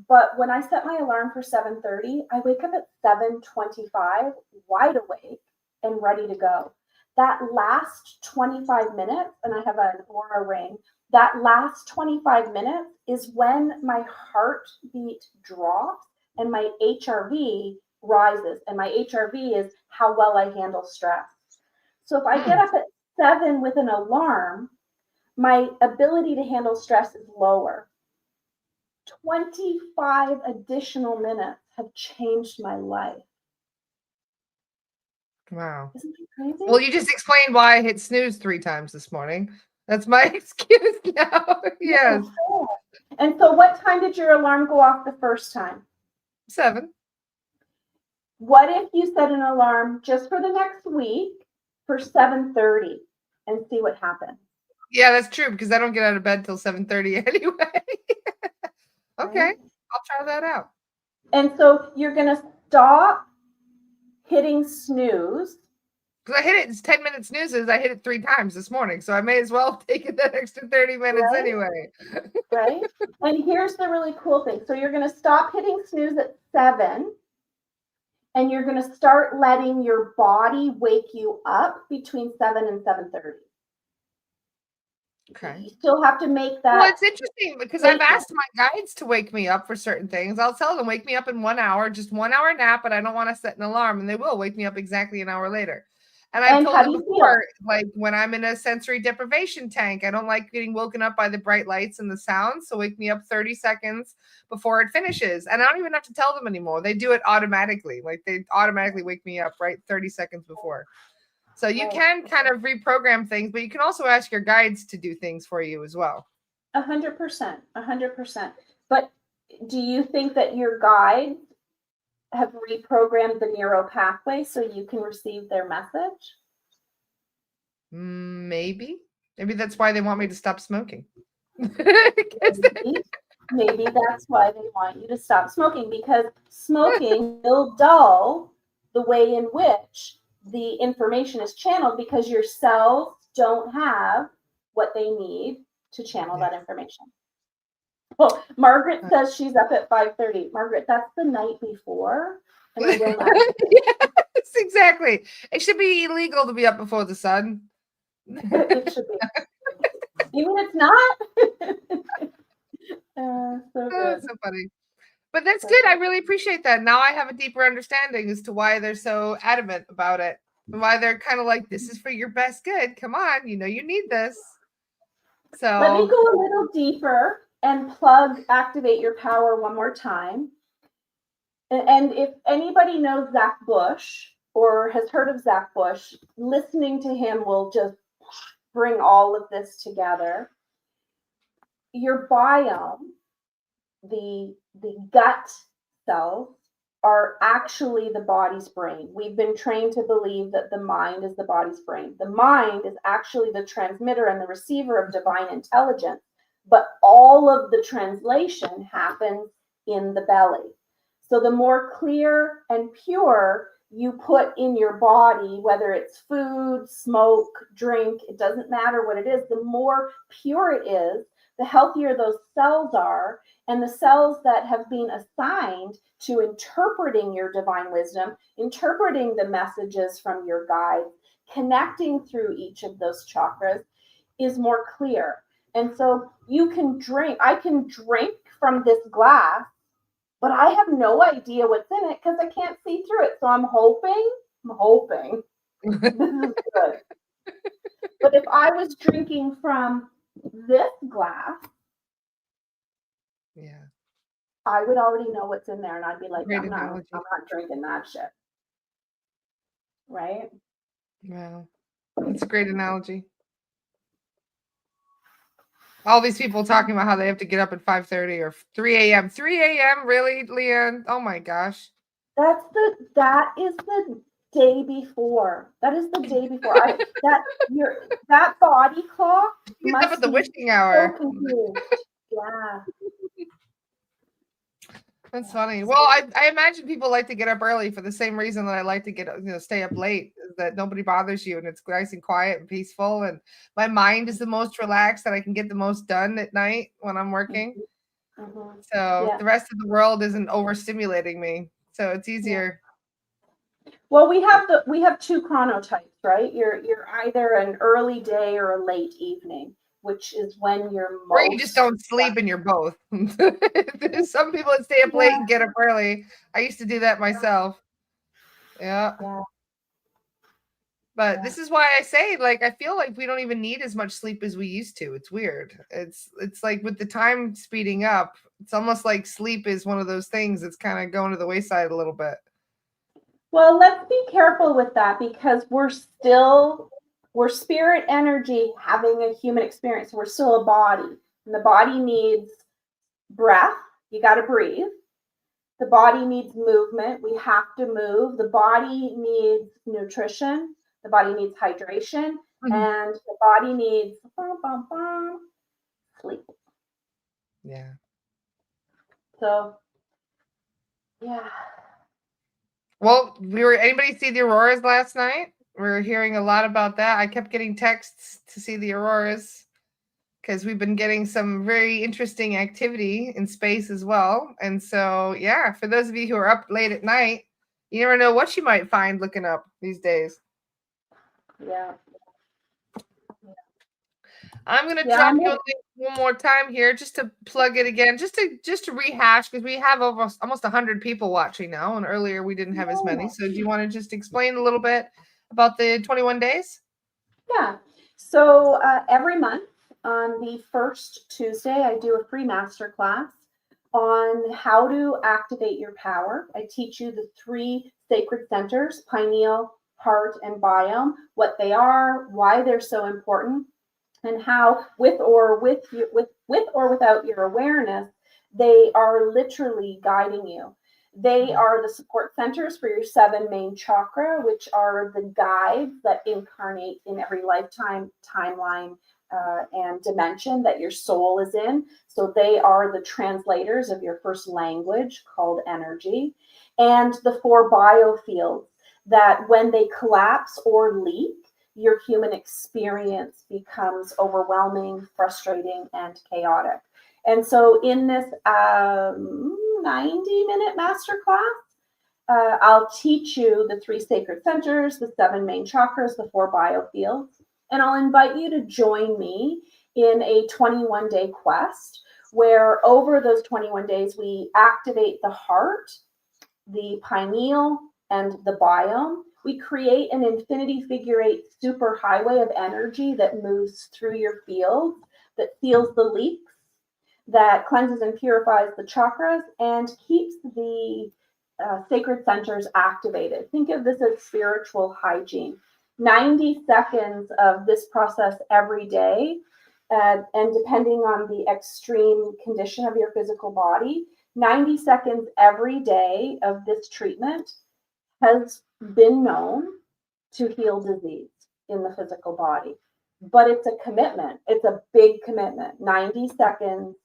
Speaker 2: But when I set my alarm for 7:30, I wake up at 7:25, wide awake and ready to go. That last 25 minutes, and I have an Aura ring, that last 25 minutes is when my heartbeat drops and my HRV rises. And my HRV is how well I handle stress. So if I get up at 7 with an alarm, my ability to handle stress is lower. 25 additional minutes have changed my life.
Speaker 1: Wow.
Speaker 2: Isn't that crazy?
Speaker 1: Well, you just explained why I hit snooze 3 times this morning. That's my excuse now. Yes.
Speaker 2: And so what time did your alarm go off the first time?
Speaker 1: 7.
Speaker 2: What if you set an alarm just for the next week for 7:30 and see what happens?
Speaker 1: Yeah, that's true because I don't get out of bed till 7:30 anyway. Okay,
Speaker 2: Right?
Speaker 1: I'll try that out.
Speaker 2: And so you're going to stop hitting snooze.
Speaker 1: Because I hit it, it's 10-minute snoozes. I hit it 3 times this morning, so I may as well take it that extra 30 minutes
Speaker 2: Right?
Speaker 1: anyway.
Speaker 2: Right? And here's the really cool thing. So you're going to stop hitting snooze at 7, and you're going to start letting your body wake you up between 7 and 7:30.
Speaker 1: Okay.
Speaker 2: You still have to make that.
Speaker 1: Well, it's interesting because I've asked my guides to wake me up for certain things. I'll tell them, wake me up in 1 hour, just 1 hour nap, but I don't want to set an alarm. And they will wake me up exactly an hour later. And I've told them before, like when I'm in a sensory deprivation tank, I don't like getting woken up by the bright lights and the sounds. So wake me up 30 seconds before it finishes. And I don't even have to tell them anymore. They do it automatically. Like they automatically wake me up right 30 seconds before. So you can kind of reprogram things, but you can also ask your guides to do things for you as well.
Speaker 2: 100%, 100%. But do you think that your guides have reprogrammed the neuro pathway so you can receive their message?
Speaker 1: Maybe that's why they want me to stop smoking.
Speaker 2: Maybe that's why they want you to stop smoking, because smoking will dull the way in which the information is channeled, because your cells don't have what they need to channel that information. Well, Margaret says she's up at 5:30. Margaret, that's the night before. And I will not.
Speaker 1: Yes, exactly. It should be illegal to be up before the sun.
Speaker 2: It should be. Even it's not. So good.
Speaker 1: So funny. But that's good. I really appreciate that. Now I have a deeper understanding as to why they're so adamant about it. And why they're kind of like, this is for your best good. Come on, you need this. So
Speaker 2: let me go a little deeper and activate your power one more time. And if anybody knows Zach Bush or has heard of Zach Bush, listening to him will just bring all of this together. Your biome, the gut cells, are actually the body's brain. We've been trained to believe that the mind is the body's brain. The mind is actually the transmitter and the receiver of divine intelligence, but all of the translation happens in the belly. So the more clear and pure you put in your body, whether it's food, smoke, drink, it doesn't matter what it is, the more pure it is, the healthier those cells are. And the cells that have been assigned to interpreting your divine wisdom, interpreting the messages from your guides, connecting through each of those chakras is more clear. And so you can drink, I can drink from this glass but I have no idea what's in it because I can't see through it. So I'm hoping this is good. But if I was drinking from this glass,
Speaker 1: Yeah.
Speaker 2: I would already know what's in there, and I'd be like,
Speaker 1: Great
Speaker 2: I'm not
Speaker 1: analogy.
Speaker 2: drinking that shit. Right?
Speaker 1: Wow. That's a great analogy. All these people talking about how they have to get up at 5:30 or 3 a.m. 3 a.m. Really, Leanne? Oh my gosh.
Speaker 2: That is the day before. That is the day before. That body clock
Speaker 1: He's up at
Speaker 2: must
Speaker 1: the
Speaker 2: be
Speaker 1: wishing
Speaker 2: so
Speaker 1: hour.
Speaker 2: confused. Yeah.
Speaker 1: That's funny. Well, I imagine people like to get up early for the same reason that I like to stay up late, is that nobody bothers you and it's nice and quiet and peaceful. And my mind is the most relaxed that I can get the most done at night when I'm working.
Speaker 2: Mm-hmm.
Speaker 1: So
Speaker 2: Yeah.
Speaker 1: the rest of the world isn't overstimulating me. So it's easier.
Speaker 2: Well, we have two chronotypes, right? You're either an early day or a late evening, which is when you're most.
Speaker 1: Or you just don't sleep and you're both. There's some people that stay up late and get up early. I used to do that myself. Yeah. But this is why I say, like, I feel like we don't even need as much sleep as we used to. It's weird. It's like with the time speeding up, it's almost like sleep is one of those things that's kind of going to the wayside a little bit.
Speaker 2: Well, let's be careful with that because we're spirit energy having a human experience. We're still a body, and the body needs breath. You got to breathe. The body needs movement. We have to move. The body needs nutrition. The body needs hydration, and the body needs sleep.
Speaker 1: Yeah.
Speaker 2: So, yeah.
Speaker 1: Well, anybody see the auroras last night? We were hearing a lot about that. I kept getting texts to see the auroras because we've been getting some very interesting activity in space as well. And so, yeah, for those of you who are up late at night, you never know what you might find looking up these days.
Speaker 2: Yeah.
Speaker 1: I'm gonna drop you a link one more time here just to plug it again, just to rehash, because we have almost 100 people watching now, and earlier we didn't have as many. So do you want to just explain a little bit about the 21 days?
Speaker 2: Yeah. So every month on the first Tuesday, I do a free masterclass on how to activate your power. I teach you the 3 sacred centers: pineal, heart, and biome, what they are, why they're so important, and how, with or without your awareness, they are literally guiding you. They are the support centers for your 7 main chakra, which are the guides that incarnate in every lifetime, timeline, and dimension that your soul is in. So they are the translators of your first language called energy. And the 4 biofields that when they collapse or leak, your human experience becomes overwhelming, frustrating, and chaotic. And so in this 90-minute masterclass, I'll teach you the 3 sacred centers, the 7 main chakras, the 4 biofields, and I'll invite you to join me in a 21-day quest where over those 21 days, we activate the heart, the pineal, and the biome. We create an infinity figure 8 super highway of energy that moves through your field, that seals the leaks, that cleanses and purifies the chakras, and keeps the sacred centers activated. Think of this as spiritual hygiene. 90 seconds of this process every day, and depending on the extreme condition of your physical body, 90 seconds every day of this treatment has been known to heal disease in the physical body. But it's a commitment. It's a big commitment. 90 seconds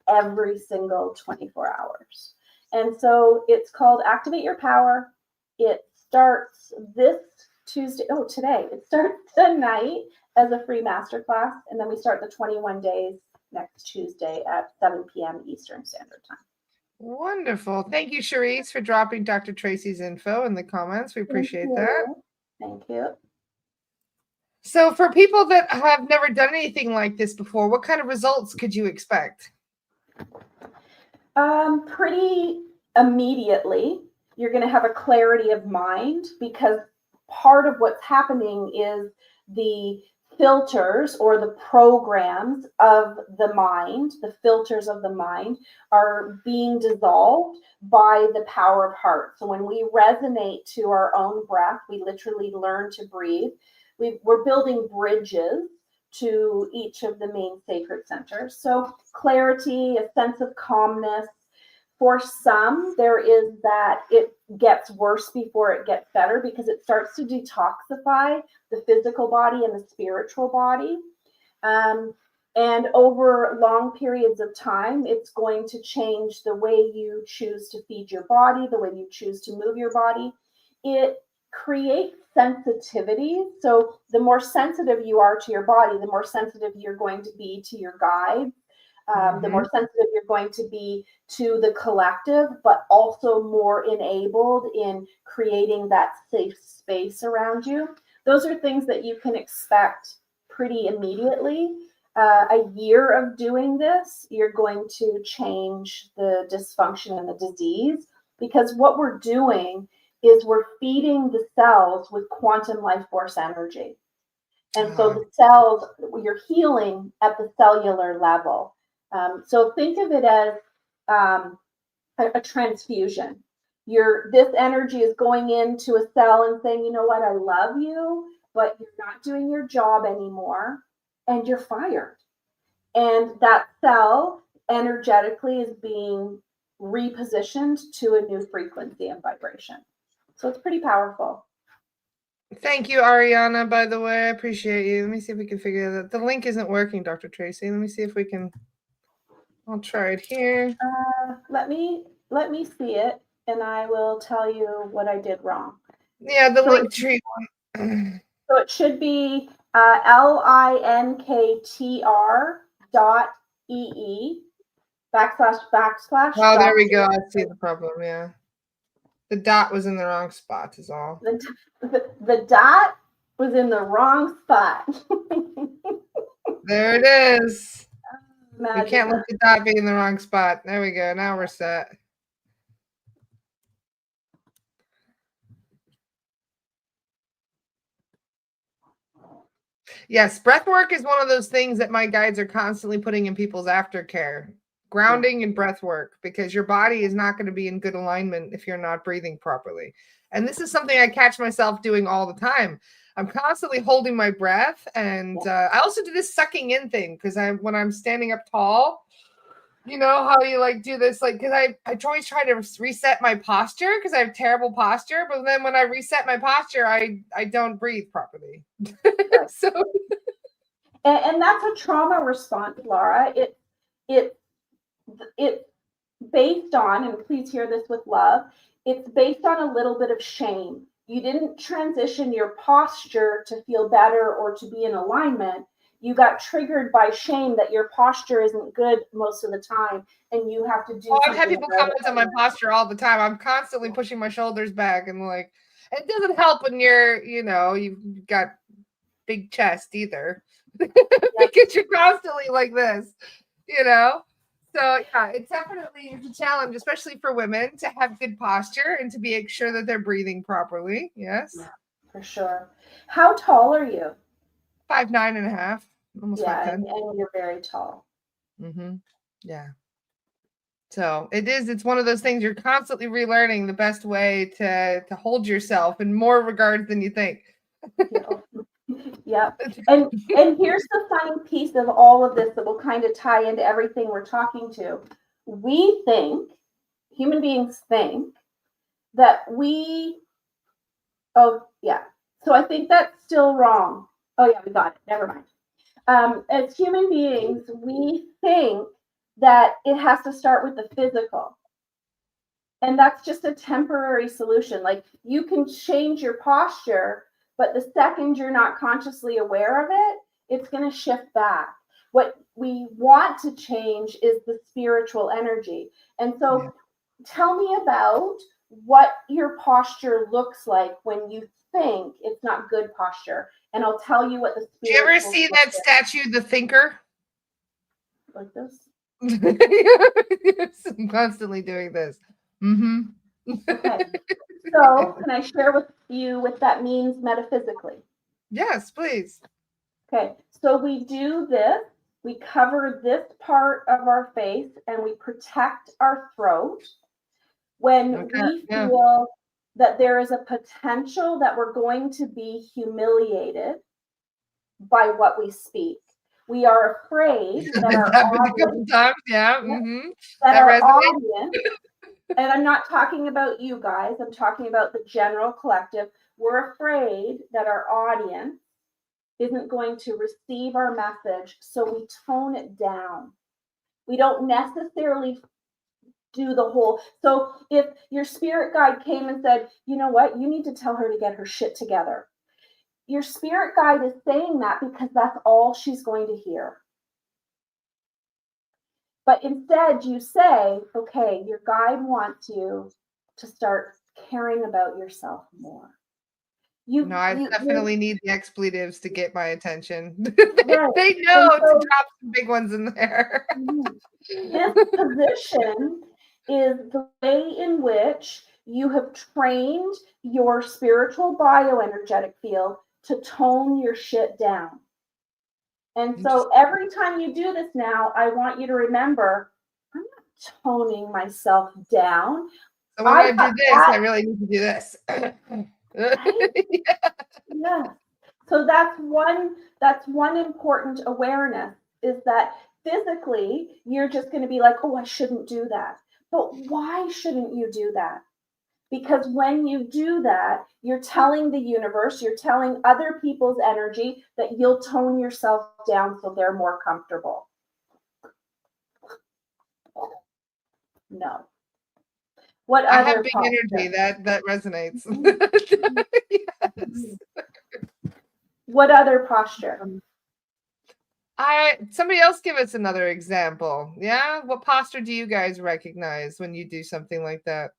Speaker 2: every single 24 hours. And so it's called Activate Your Power. It starts this Tuesday. Oh, today. It starts tonight as a free masterclass. And then we start the 21 days next Tuesday at 7 p.m. Eastern Standard Time.
Speaker 1: Wonderful. Thank you, Cherise, for dropping Dr. Tracy's info in the comments. We appreciate that.
Speaker 2: Thank you.
Speaker 1: So for people that have never done anything like this before, what kind of results could you expect?
Speaker 2: Pretty immediately. You're going to have a clarity of mind, because part of what's happening is the filters or the programs of the mind, the filters of the mind are being dissolved by the power of heart. So when we resonate to our own breath, we literally learn to breathe. We're building bridges to each of the main sacred centers. So clarity, a sense of calmness. For some, there is that it gets worse before it gets better, because it starts to detoxify the physical body and the spiritual body. And over long periods of time, it's going to change the way you choose to feed your body, the way you choose to move your body. It creates sensitivity. So the more sensitive you are to your body, the more sensitive you're going to be to your guides. The more sensitive you're going to be to the collective, but also more enabled in creating that safe space around you. Those are things that you can expect pretty immediately. A year of doing this, you're going to change the dysfunction and the disease, because what we're doing is we're feeding the cells with quantum life force energy. And so the cells, you're healing at the cellular level. So think of it as a transfusion. This energy is going into a cell and saying, you know what, I love you, but you're not doing your job anymore, and you're fired. And that cell energetically is being repositioned to a new frequency and vibration. So it's pretty powerful.
Speaker 1: Thank you, Ariana, by the way. I appreciate you. Let me see if we can figure that. The link isn't working, Dr. Tracy. Let me see if we can. I'll try it here.
Speaker 2: Let me see it, and I will tell you what I did wrong.
Speaker 1: Yeah, the link tree one.
Speaker 2: So it should be linktr.ee//
Speaker 1: Oh, there we go. I see the problem. Yeah. The dot was in the wrong spot is all.
Speaker 2: The dot was in the wrong spot.
Speaker 1: There it is.
Speaker 2: Magic.
Speaker 1: We can't let the dot be in the wrong spot. There we go. Now we're set. Yes, breath work is one of those things that my guides are constantly putting in people's aftercare. Grounding and breath work, because your body is not going to be in good alignment if you're not breathing properly. And this is something I catch myself doing all the time. I'm constantly holding my breath, and I also do this sucking in thing, because when I'm standing up tall, you know how you like do this, like, because I always try to reset my posture, because I have terrible posture, but then when I reset my posture, I don't breathe properly. So
Speaker 2: and that's a trauma response, Laura. It's based on, and please hear this with love, it's based on a little bit of shame. You didn't transition your posture to feel better or to be in alignment. You got triggered by shame that your posture isn't good most of the time, and you have to do.
Speaker 1: Oh, I've had people comment on my posture all the time. I'm constantly pushing my shoulders back, and like, it doesn't help when you've got big chest either, because you're constantly like this, So yeah, it's definitely a challenge, especially for women, to have good posture and to be sure that they're breathing properly. Yes,
Speaker 2: yeah, for sure. How tall are you?
Speaker 1: 5'9.5", almost 5'10".
Speaker 2: And you're very tall.
Speaker 1: Mm-hmm. Yeah. So it's one of those things you're constantly relearning the best way to hold yourself in more regards than you think.
Speaker 2: Yeah. And here's the funny piece of all of this that will kind of tie into everything we're talking to. Human beings think that so I think that's still wrong. Oh yeah, we got it. Never mind. As human beings, we think that it has to start with the physical. And that's just a temporary solution. Like, you can change your posture, but the second you're not consciously aware of it, it's going to shift back. What we want to change is the spiritual energy. And so tell me about what your posture looks like when you think it's not good posture. And I'll tell you what the spiritual.
Speaker 1: Do you ever see that statue, The Thinker?
Speaker 2: Like this?
Speaker 1: I'm constantly doing this. Mm-hmm.
Speaker 2: Okay. So can I share with you what that means metaphysically?
Speaker 1: Yes, please.
Speaker 2: Okay. So we do this. We cover this part of our face and we protect our throat when
Speaker 1: Okay.
Speaker 2: we
Speaker 1: Yeah.
Speaker 2: feel that there is a potential that we're going to be humiliated by what we speak. We are afraid that
Speaker 1: It's
Speaker 2: our
Speaker 1: happened a
Speaker 2: audience,
Speaker 1: couple times. Yeah. Mm-hmm.
Speaker 2: that
Speaker 1: That
Speaker 2: our
Speaker 1: resonates.
Speaker 2: audience, and I'm not talking about you guys, I'm talking about the general collective. We're afraid that our audience isn't going to receive our message, so we tone it down. We don't necessarily do the whole. So if your spirit guide came and said, you know what, you need to tell her to get her shit together, your spirit guide is saying that because that's all she's going to hear. But instead, you say, okay, your guide wants you to start caring about yourself more.
Speaker 1: No, I definitely need the expletives to get my attention.
Speaker 2: Right.
Speaker 1: They know to drop some big ones in there.
Speaker 2: This position is the way in which you have trained your spiritual bioenergetic field to tone your shit down. And so every time you do this now, I want you to remember, I'm not toning myself down.
Speaker 1: So when I do this, I really need to do this.
Speaker 2: Right? Yeah. So that's one important awareness, is that physically you're just going to be like, oh, I shouldn't do that. But why shouldn't you do that? Because when you do that, you're telling the universe, you're telling other people's energy that you'll tone yourself down so they're more comfortable. No. What
Speaker 1: I
Speaker 2: other
Speaker 1: have big energy that resonates. Yes.
Speaker 2: What other posture?
Speaker 1: Somebody else give us another example. Yeah, what posture do you guys recognize when you do something like that?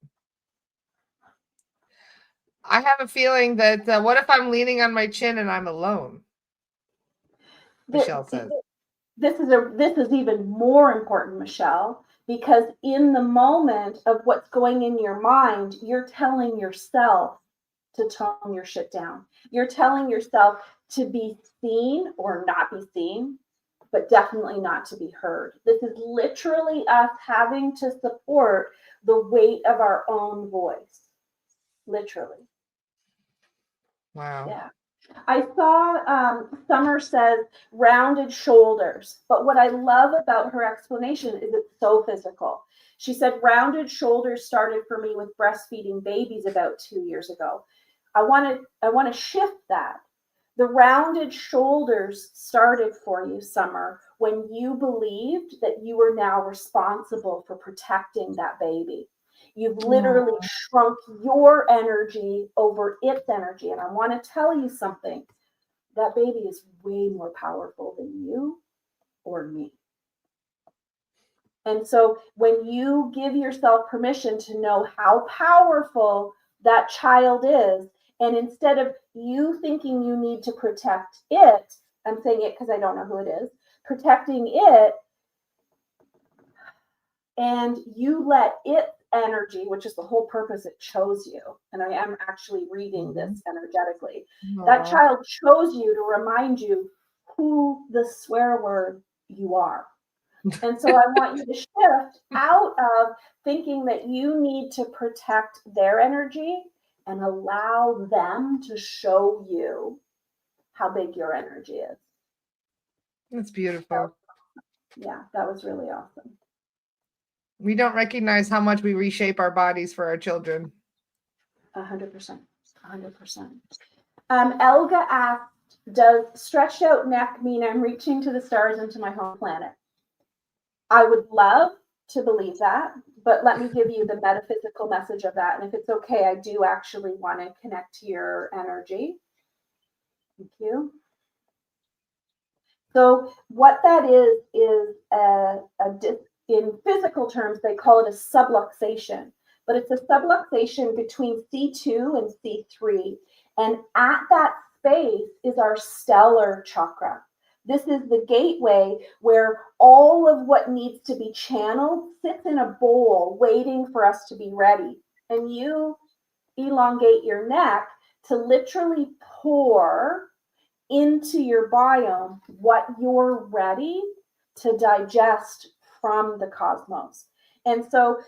Speaker 1: I have a feeling that what if I'm leaning on my chin and I'm alone? Michelle says.
Speaker 2: This is even more important, Michelle, because in the moment of what's going in your mind, you're telling yourself to tone your shit down. You're telling yourself to be seen or not be seen, but definitely not to be heard. This is literally us having to support the weight of our own voice. Literally.
Speaker 1: Wow.
Speaker 2: Yeah. I saw Summer says rounded shoulders, but what I love about her explanation is it's so physical. She said rounded shoulders started for me with breastfeeding babies about 2 years ago. I want to shift that. The rounded shoulders started for you, Summer, when you believed that you were now responsible for protecting that baby. You've literally shrunk your energy over its energy. And I want to tell you something. That baby is way more powerful than you or me. And so when you give yourself permission to know how powerful that child is, and instead of you thinking you need to protect it, I'm saying it because I don't know who it is, protecting it, and you let its energy, which is the whole purpose it chose you, and I am actually reading this energetically, that child chose you to remind you who the swear word you are. And so I want you to shift out of thinking that you need to protect their energy and allow them to show you how big your energy is.
Speaker 1: That's beautiful.
Speaker 2: So, yeah, that was really awesome.
Speaker 1: We don't recognize how much we reshape our bodies for our children.
Speaker 2: 100%. 100%. Elga asked, does stretched out neck mean I'm reaching to the stars and to my home planet? I would love to believe that, but let me give you the metaphysical message of that. And if it's okay, I do actually want to connect to your energy. Thank you. So what that is in physical terms, they call it a subluxation, but it's a subluxation between C2 and C3. And at that space is our stellar chakra. This is the gateway where all of what needs to be channeled sits in a bowl waiting for us to be ready. And you elongate your neck to literally pour into your biome what you're ready to digest from the cosmos. And so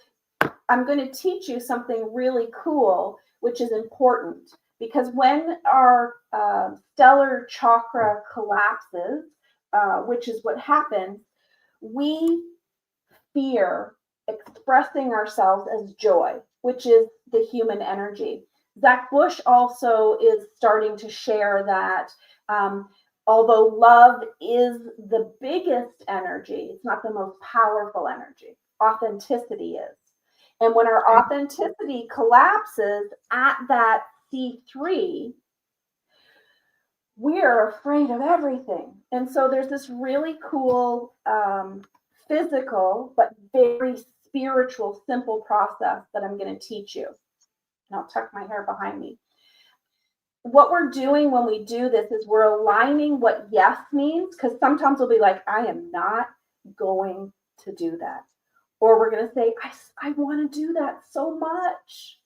Speaker 2: I'm going to teach you something really cool, which is important, because when our stellar chakra collapses, which is what happens, we fear expressing ourselves as joy, which is the human energy. Zach Bush also is starting to share that although love is the biggest energy, it's not the most powerful energy. Authenticity is. And when our authenticity collapses at that C3, we're afraid of everything. And so there's this really cool physical, but very spiritual, simple process that I'm going to teach you. And I'll tuck my hair behind me. What we're doing when we do this is we're aligning what yes means, because sometimes we'll be like, I am not going to do that. Or we're going to say, I want to do that so much.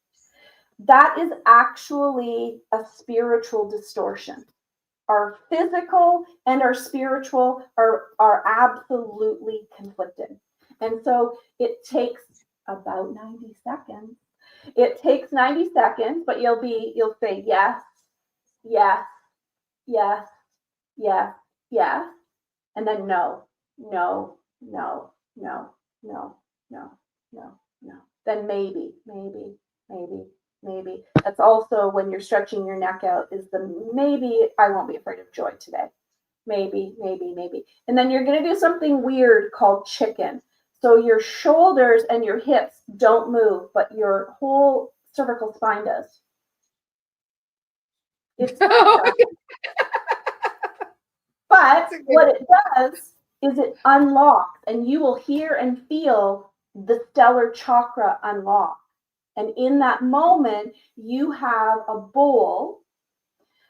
Speaker 2: That is actually a spiritual distortion. Our physical and our spiritual are absolutely conflicted. And so it takes about 90 seconds. It takes 90 seconds, but you'll say yes, yes, yes, yes, yes, and then no, no, no, no, no, no, no, no. Then maybe, maybe, maybe, maybe. That's also when you're stretching your neck out, is the maybe I won't be afraid of joy today. Maybe, maybe, maybe. And then you're going to do something weird called chicken. So your shoulders and your hips don't move, but your whole cervical spine does. It's but what it does is it unlocks, and you will hear and feel the stellar chakra unlock. And in that moment, you have a bowl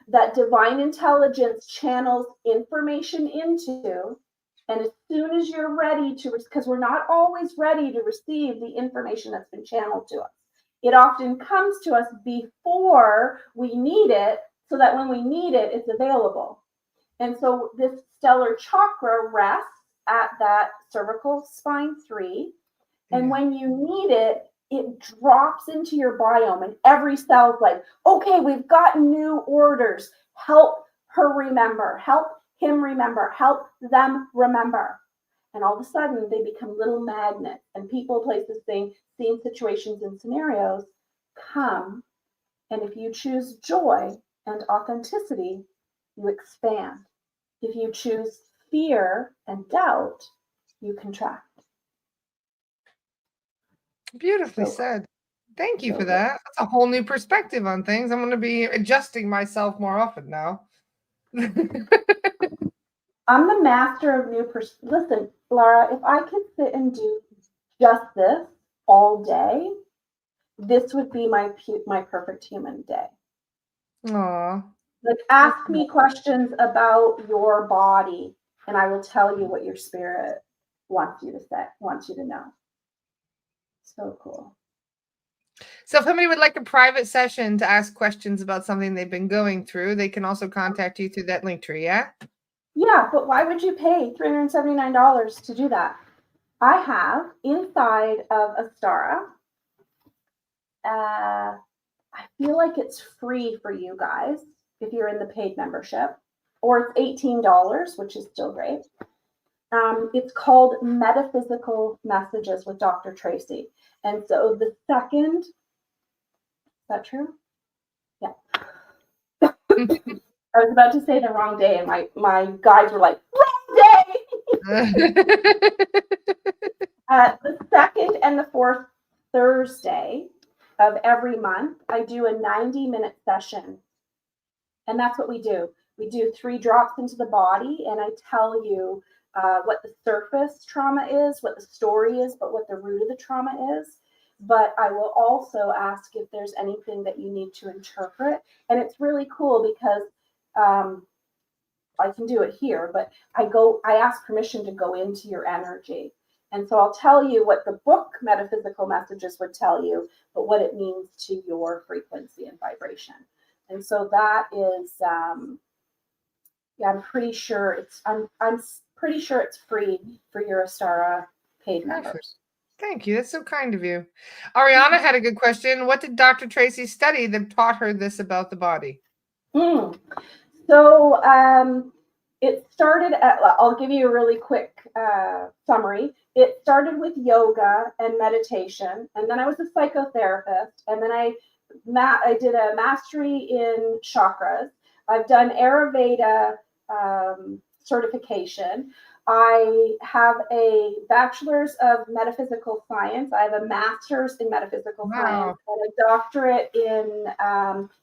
Speaker 2: that divine intelligence channels information into. And as soon as you're ready to, because we're not always ready to receive the information that's been channeled to us. It often comes to us before we need it, so that when we need it, it's available. And so this stellar chakra rests at that cervical spine 3. And when you need it, it drops into your biome, and every cell's like, okay, we've got new orders. Help her remember, help him remember, help them remember. And all of a sudden they become little magnets, and people, places, things, scenes, situations, and scenarios come. And if you choose joy and authenticity, you expand. If you choose fear and doubt, you contract.
Speaker 1: Beautifully said. Thank you for that. That's a whole new perspective on things. I'm going to be adjusting myself more often now.
Speaker 2: I'm the master of new Listen, Laura, if I could sit and do just this all day, this would be my perfect human day.
Speaker 1: Aww.
Speaker 2: Like, ask me questions about your body, and I will tell you what your spirit wants you to say, wants you to know. So cool.
Speaker 1: So if somebody would like a private session to ask questions about something they've been going through, they can also contact you through that link tree, yeah?
Speaker 2: Yeah, but why would you pay $379 to do that? I have inside of Astara, I feel like it's free for you guys if you're in the paid membership, or it's $18, which is still great. It's called Metaphysical Messages with Dr. Tracy. And so the second, is that true? Yeah. I was about to say the wrong day, and my guides were like, wrong day! The second and the fourth Thursday of every month, I do a 90-minute session. And that's what we do. We do 3 drops into the body, and I tell you what the surface trauma is, what the story is, but what the root of the trauma is. But I will also ask if there's anything that you need to interpret. And it's really cool because I can do it here, but I ask permission to go into your energy. And so I'll tell you what the book Metaphysical Messages would tell you, but what it means to your frequency and vibration. And so that is, I'm pretty sure I'm pretty sure it's free for your Astara paid members.
Speaker 1: Thank you. That's so kind of you. Ariana had a good question. What did Dr. Tracy study that taught her this about the body?
Speaker 2: So it started I'll give you a really quick summary. It started with yoga and meditation, and then I was a psychotherapist, and then I did a mastery in chakras. I've done Ayurveda certification. I have a bachelor's of metaphysical science. I have a master's in metaphysical science and a doctorate in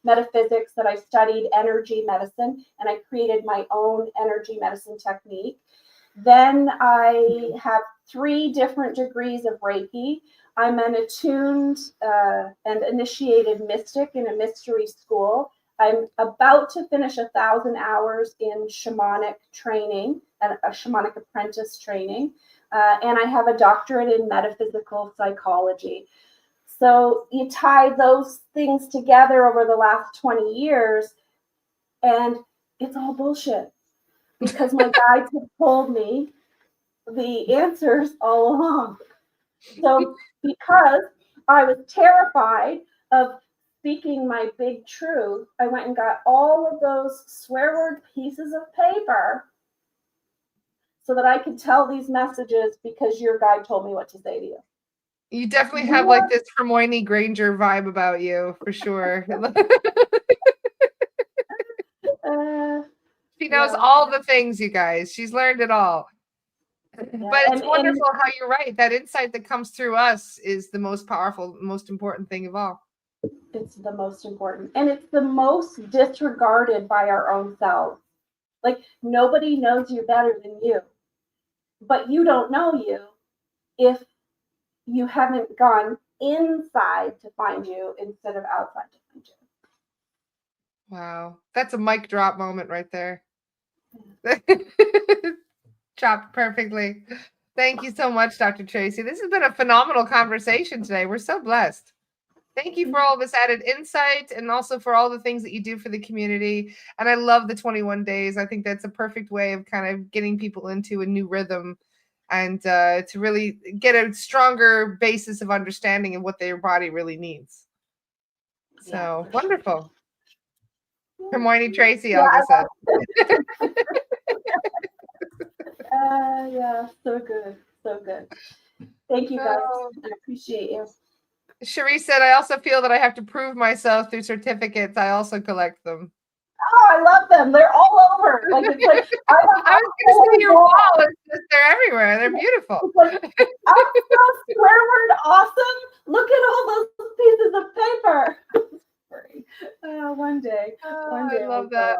Speaker 2: metaphysics that I studied energy medicine, and I created my own energy medicine technique. Then I have 3 different degrees of Reiki. I'm an attuned and initiated mystic in a mystery school. I'm about to finish 1,000 hours in shamanic training and a shamanic apprentice training. And I have a doctorate in metaphysical psychology. So you tie those things together over the last 20 years, and it's all bullshit. Because my guides have told me the answers all along. So because I was terrified of speaking my big truth, I went and got all of those swear word pieces of paper so that I could tell these messages, because your guide told me what to say to you.
Speaker 1: You definitely have like this Hermione Granger vibe about you, for sure. She knows all the things, you guys. She's learned it all. But it's wonderful how you're right. That insight that comes through us is the most powerful, most important thing of all.
Speaker 2: It's the most important. And it's the most disregarded by our own selves. Like, nobody knows you better than you. But you don't know you if you haven't gone inside to find you instead of outside to find you.
Speaker 1: Wow. That's a mic drop moment right there. Chopped perfectly. Thank you so much, Dr. Tracy. This has been a phenomenal conversation today. We're so blessed. Thank you for all this added insight, and also for all the things that you do for the community. And I love the 21 days. I think that's a perfect way of kind of getting people into a new rhythm, and to really get a stronger basis of understanding of what their body really needs. So wonderful. Hermione Tracy, all of a sudden.
Speaker 2: Yeah, so good. So good. Thank you, guys. I appreciate you.
Speaker 1: Cherie said, I also feel that I have to prove myself through certificates. I also collect them.
Speaker 2: Oh, I love them. They're all over. Like, it's like
Speaker 1: I was going to say your wall. It's just, they're everywhere. They're beautiful.
Speaker 2: It's like, I'm so swear word awesome. Look at all those pieces of paper. One day.
Speaker 1: I love that.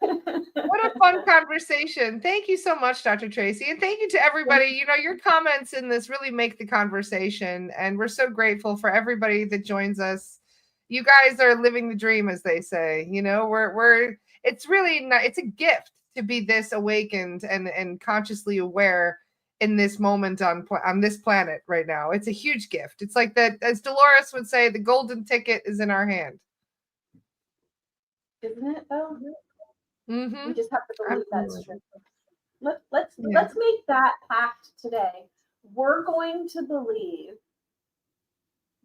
Speaker 1: What a fun conversation. Thank you so much, Dr. Tracy. And thank you to everybody. You know, your comments in this really make the conversation. And we're so grateful for everybody that joins us. You guys are living the dream, as they say. You know, it's really not, it's a gift to be this awakened and consciously aware in this moment on this planet right now. It's a huge gift. It's like that, as Dolores would say, the golden ticket is in our hand.
Speaker 2: Isn't it though?
Speaker 1: Mm-hmm.
Speaker 2: We just have to believe that's true. Let's make that pact today. We're going to believe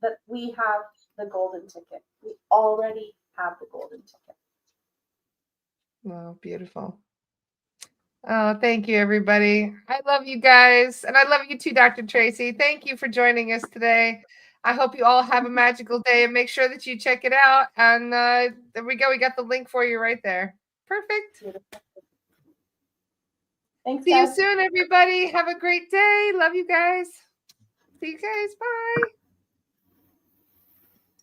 Speaker 2: that we have the golden ticket. We already have the golden ticket.
Speaker 1: Wow, beautiful. Oh, thank you, everybody. I love you guys. And I love you too, Dr. Tracy. Thank you for joining us today. I hope you all have a magical day, and make sure that you check it out. And there we go. We got the link for you right there. Perfect.
Speaker 2: Beautiful. Thanks,
Speaker 1: See you soon, everybody. Have a great day. Love you guys. See you guys. Bye.